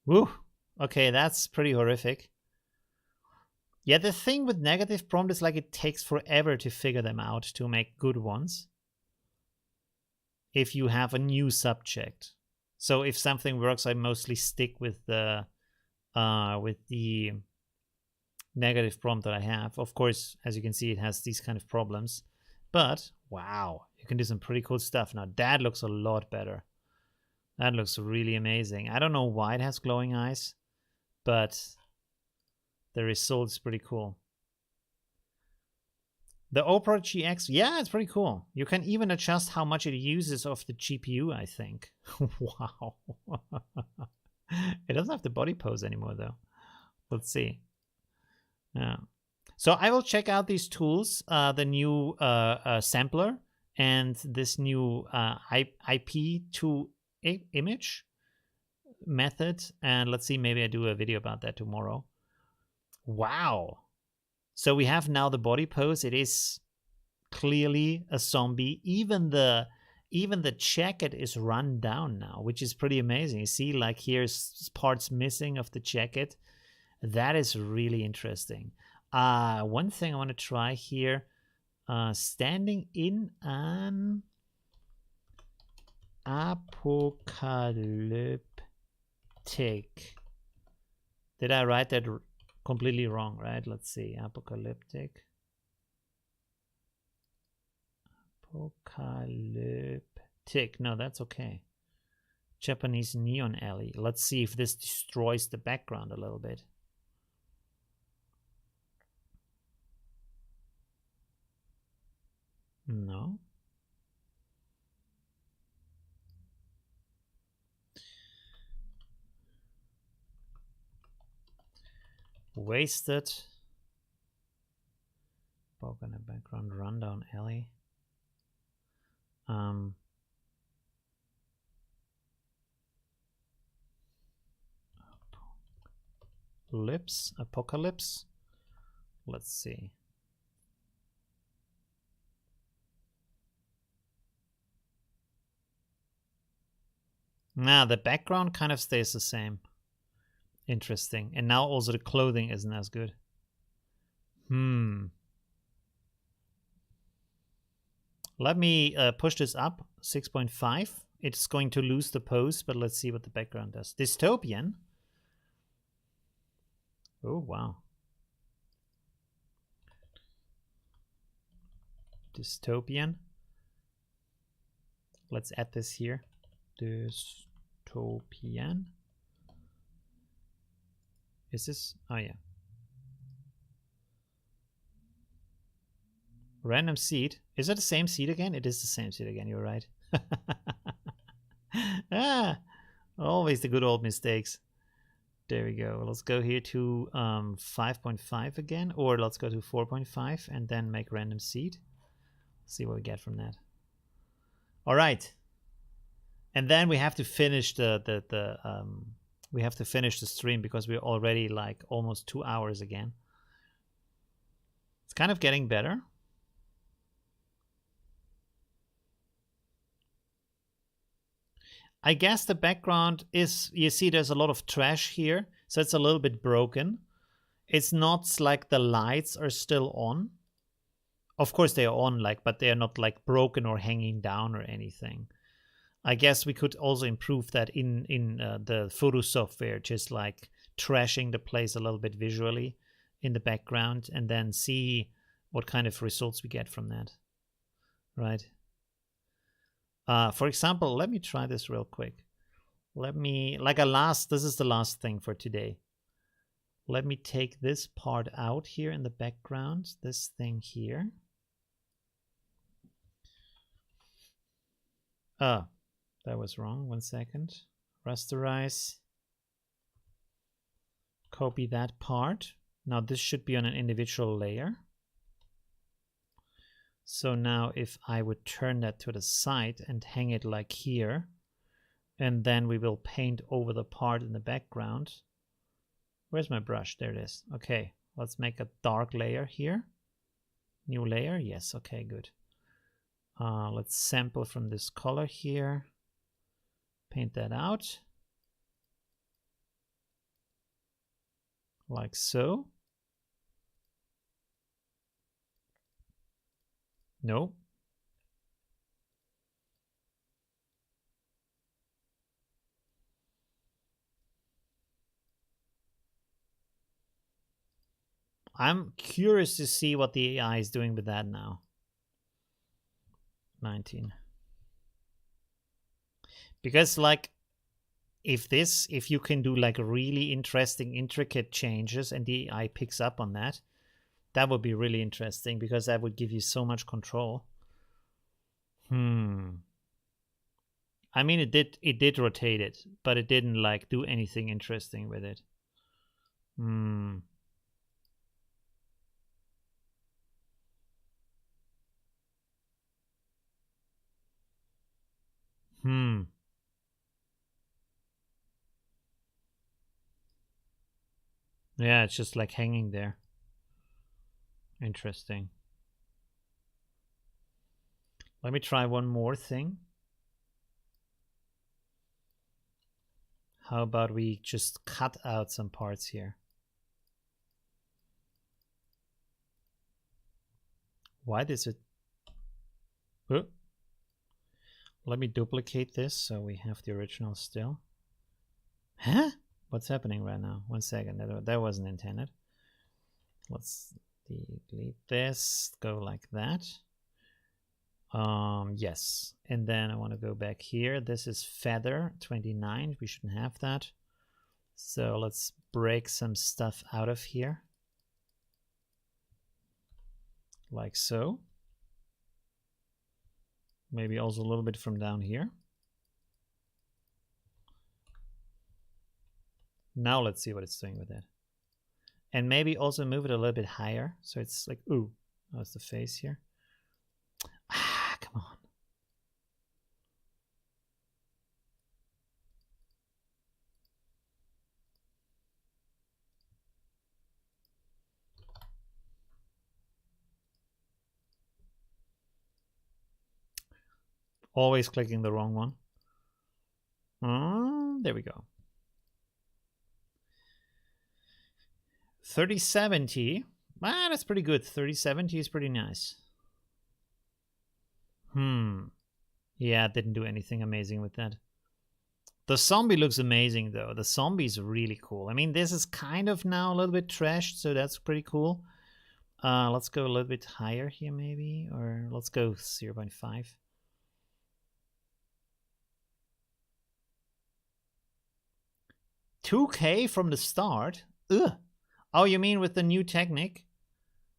Woo! Okay, that's pretty horrific. Yeah, the thing with negative prompt is like it takes forever to figure them out to make good ones. If you have a new subject. So if something works, I mostly stick with the negative prompt that I have. Of course, as you can see, it has these kind of problems. But wow, you can do some pretty cool stuff. Now that looks a lot better. That looks really amazing. I don't know why it has glowing eyes, but the result is pretty cool. The Opera GX, yeah, it's pretty cool. You can even adjust how much it uses of the GPU, I think. Wow. It doesn't have the body pose anymore, though. Let's see. Yeah. So I will check out these tools, the new sampler and this new IP to image method. And let's see, maybe I do a video about that tomorrow. Wow. So we have now the body pose. It is clearly a zombie. Even the jacket is run down now, which is pretty amazing. You see, like here's parts missing of the jacket. That is really interesting. One thing I want to try here, standing in an apocalyptic. Did I write that completely wrong, right? Let's see. Apocalyptic. Apocalyptic. No, that's okay. Japanese neon alley. Let's see if this destroys the background a little bit. No. Wasted. Broken background. Rundown alley. Apocalypse. Let's see. Nah, the background kind of stays the same. Interesting. And now also the clothing isn't as good. Let me push this up, 6.5. It's going to lose the pose, but let's see what the background does. Dystopian. Oh, wow. Dystopian. Let's add this here. Dystopian. Is this? Oh, yeah. Random seed. Is it the same seed again? It is the same seed again. You're right. Always the good old mistakes. There we go. Let's go here to 5.5 again, or let's go to 4.5 and then make random seed. See what we get from that. All right. And then we have to finish we have to finish the stream because we're already like almost 2 hours again. It's kind of getting better. I guess the background is, you see there's a lot of trash here, so it's a little bit broken. It's not like the lights are still on. Of course they are on, like, but they are not like broken or hanging down or anything. I guess we could also improve that in the photo software, just like trashing the place a little bit visually in the background and then see what kind of results we get from that, right? For example, let me try this real quick. Let me, this is the last thing for today. Let me take this part out here in the background, this thing here. That was wrong. 1 second. Rasterize. Copy that part. Now this should be on an individual layer. So now if I would turn that to the side and hang it like here, and then we will paint over the part in the background. Where's my brush? There it is. Okay, let's make a dark layer here. New layer. Yes, okay, good. Let's sample from this color here. Paint that out. Like so. No. I'm curious to see what the AI is doing with that now. 19. Because like, if you can do like really interesting, intricate changes and the AI picks up on that, that would be really interesting because that would give you so much control. I mean, it did rotate it, but it didn't like do anything interesting with it. Yeah, it's just like hanging there. Interesting. Let me try one more thing. How about we just cut out some parts here? Why does it... Oh. Let me duplicate this so we have the original still. Huh? What's happening right now? 1 second. That wasn't intended. Let's delete this. Go like that. Yes. And then I want to go back here. This is feather 29. We shouldn't have that. So let's break some stuff out of here. Like so. Maybe also a little bit from down here. Now let's see what it's doing with it. And maybe also move it a little bit higher. So it's like, ooh, that's the face here. Ah, come on. Always clicking the wrong one. There we go. 3070. Ah, that's pretty good. 3070 is pretty nice. Yeah, it didn't do anything amazing with that. The zombie looks amazing, though. The zombie is really cool. I mean, this is kind of now a little bit trashed, so that's pretty cool. Let's go a little bit higher here, maybe. Or let's go 0.5. $2K from the start? Ugh. Oh, you mean with the new technique?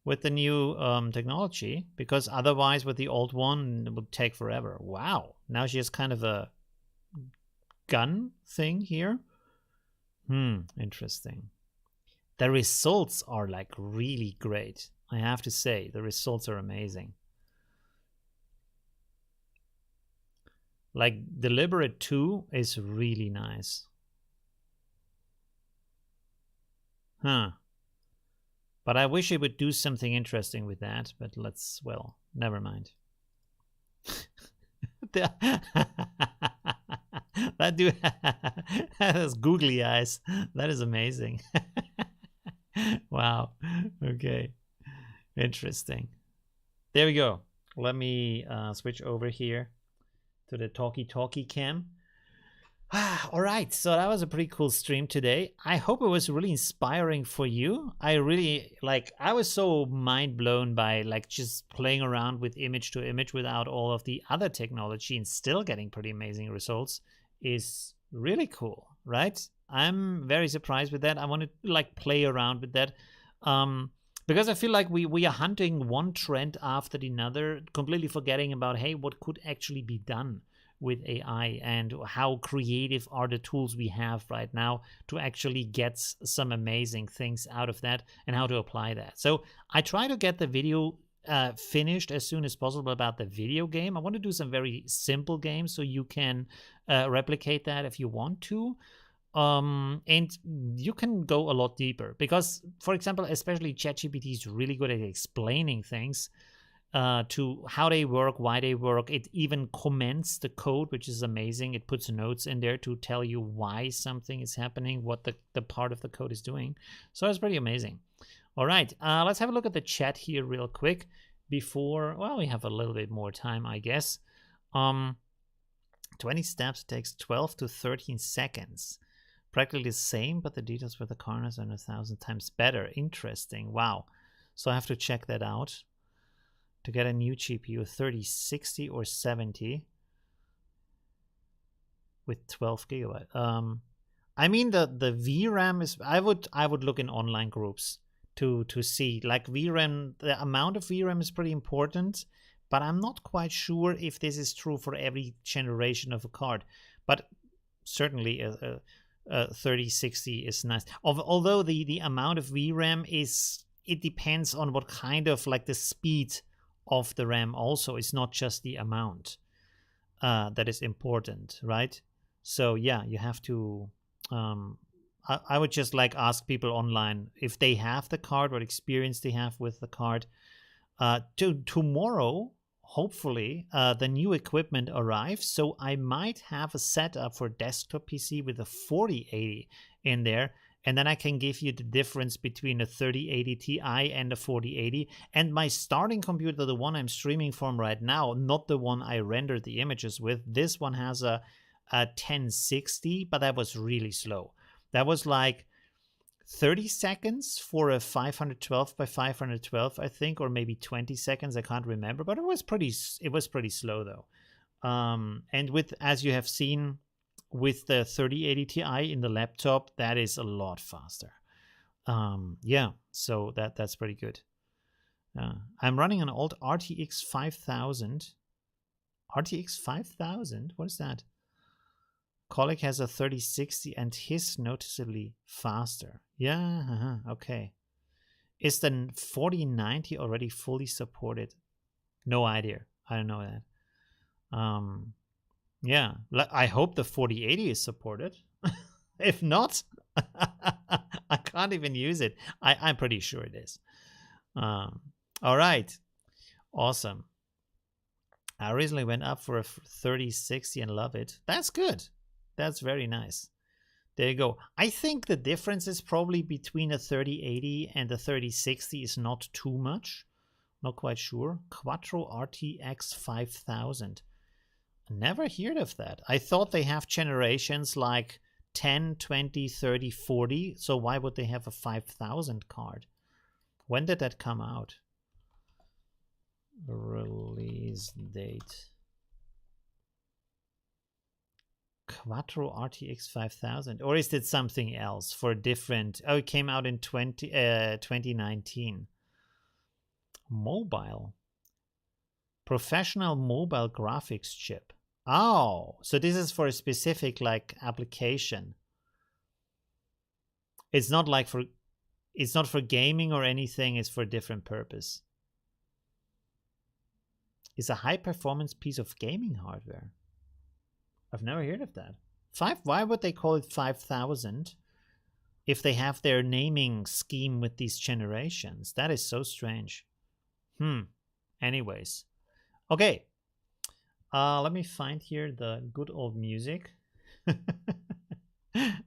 With the new technology? Because otherwise with the old one, it would take forever. Wow. Now she has kind of a gun thing here. Interesting. The results are like really great. I have to say, the results are amazing. Like Deliberate 2 is really nice. But I wish it would do something interesting with that, but let's, well, never mind. That dude has googly eyes. That is amazing. Wow. Okay. Interesting. There we go. Let me switch over here to the talkie cam. All right, so that was a pretty cool stream today. I hope it was really inspiring for you. I was so mind blown by like just playing around with image to image without all of the other technology and still getting pretty amazing results is really cool, right? I'm very surprised with that. I want to like play around with that. Because I feel like we are hunting one trend after another, completely forgetting about, hey, what could actually be done with AI and how creative are the tools we have right now to actually get some amazing things out of that and how to apply that. So I try to get the video finished as soon as possible about the video game. I want to do some very simple games so you can replicate that if you want to. And you can go a lot deeper because, for example, especially ChatGPT is really good at explaining things. to how they work, why they work. It even comments the code, which is amazing. It puts notes in there to tell you why something is happening, what the part of the code is doing. So it's pretty amazing. All right, let's have a look at the chat here real quick before, well, we have a little bit more time, I guess. 20 steps takes 12 to 13 seconds. Practically the same, but the details with the corners are 1,000 times better. Interesting. Wow. So I have to check that out. To get a new GPU, 3060 or 70 with 12 gigabyte. I mean, the VRAM is, I would look in online groups to see, like, VRAM, the amount of VRAM is pretty important, but I'm not quite sure if this is true for every generation of a card. But certainly a 3060 is nice. Although the amount of VRAM is, it depends on what kind of, like, the speed of the RAM also. It's not just the amount that is important, right? So yeah, you have to I would just like ask people online if they have the card, what experience they have with the card. Tomorrow, hopefully, the new equipment arrives, so I might have a setup for desktop PC with a 4080 in there, and then I can give you the difference between a 3080 Ti and a 4080. And my starting computer, the one I'm streaming from right now, not the one I rendered the images with, this one has a 1060, but that was really slow. That was like 30 seconds for a 512 by 512, I think, or maybe 20 seconds, I can't remember, but it was pretty slow though. And with, as you have seen, with the 3080 Ti in the laptop, that is a lot faster. Yeah, so that's pretty good. I'm running an old RTX 5000. RTX 5000? What is that? Colleague has a 3060 and his noticeably faster. Yeah, okay. Is the 4090 already fully supported? No idea. I don't know that. Yeah, I hope the 4080 is supported. If not, I can't even use it. I'm pretty sure it is. All right, awesome. I recently went up for a 3060 and love it. That's good. That's very nice. There you go. I think the difference is probably between a 3080 and a 3060 is not too much. Not quite sure. Quattro RTX 5000. Never heard of that. I thought they have generations like 10, 20, 30, 40. So why would they have a 5000 card? When did that come out? Release date. Quattro RTX 5000. Or is it something else for a different? Oh, it came out in 2019. Mobile. Professional mobile graphics chip. Oh, so this is for a specific like application. It's not like for, it's not for gaming or anything, it's for a different purpose. It's a high performance piece of gaming hardware. I've never heard of that. Why would they call it 5000 if they have their naming scheme with these generations? That is so strange. Anyways. Okay. Let me find here the good old music.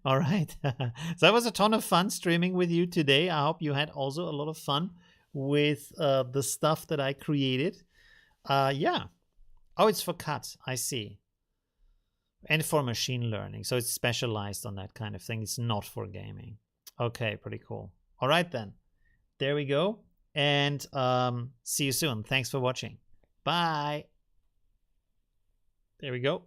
All right. So that was a ton of fun streaming with you today. I hope you had also a lot of fun with the stuff that I created. Yeah. Oh, it's for cut. I see. And for machine learning. So it's specialized on that kind of thing. It's not for gaming. Okay, pretty cool. All right, then. There we go. And see you soon. Thanks for watching. Bye. There we go.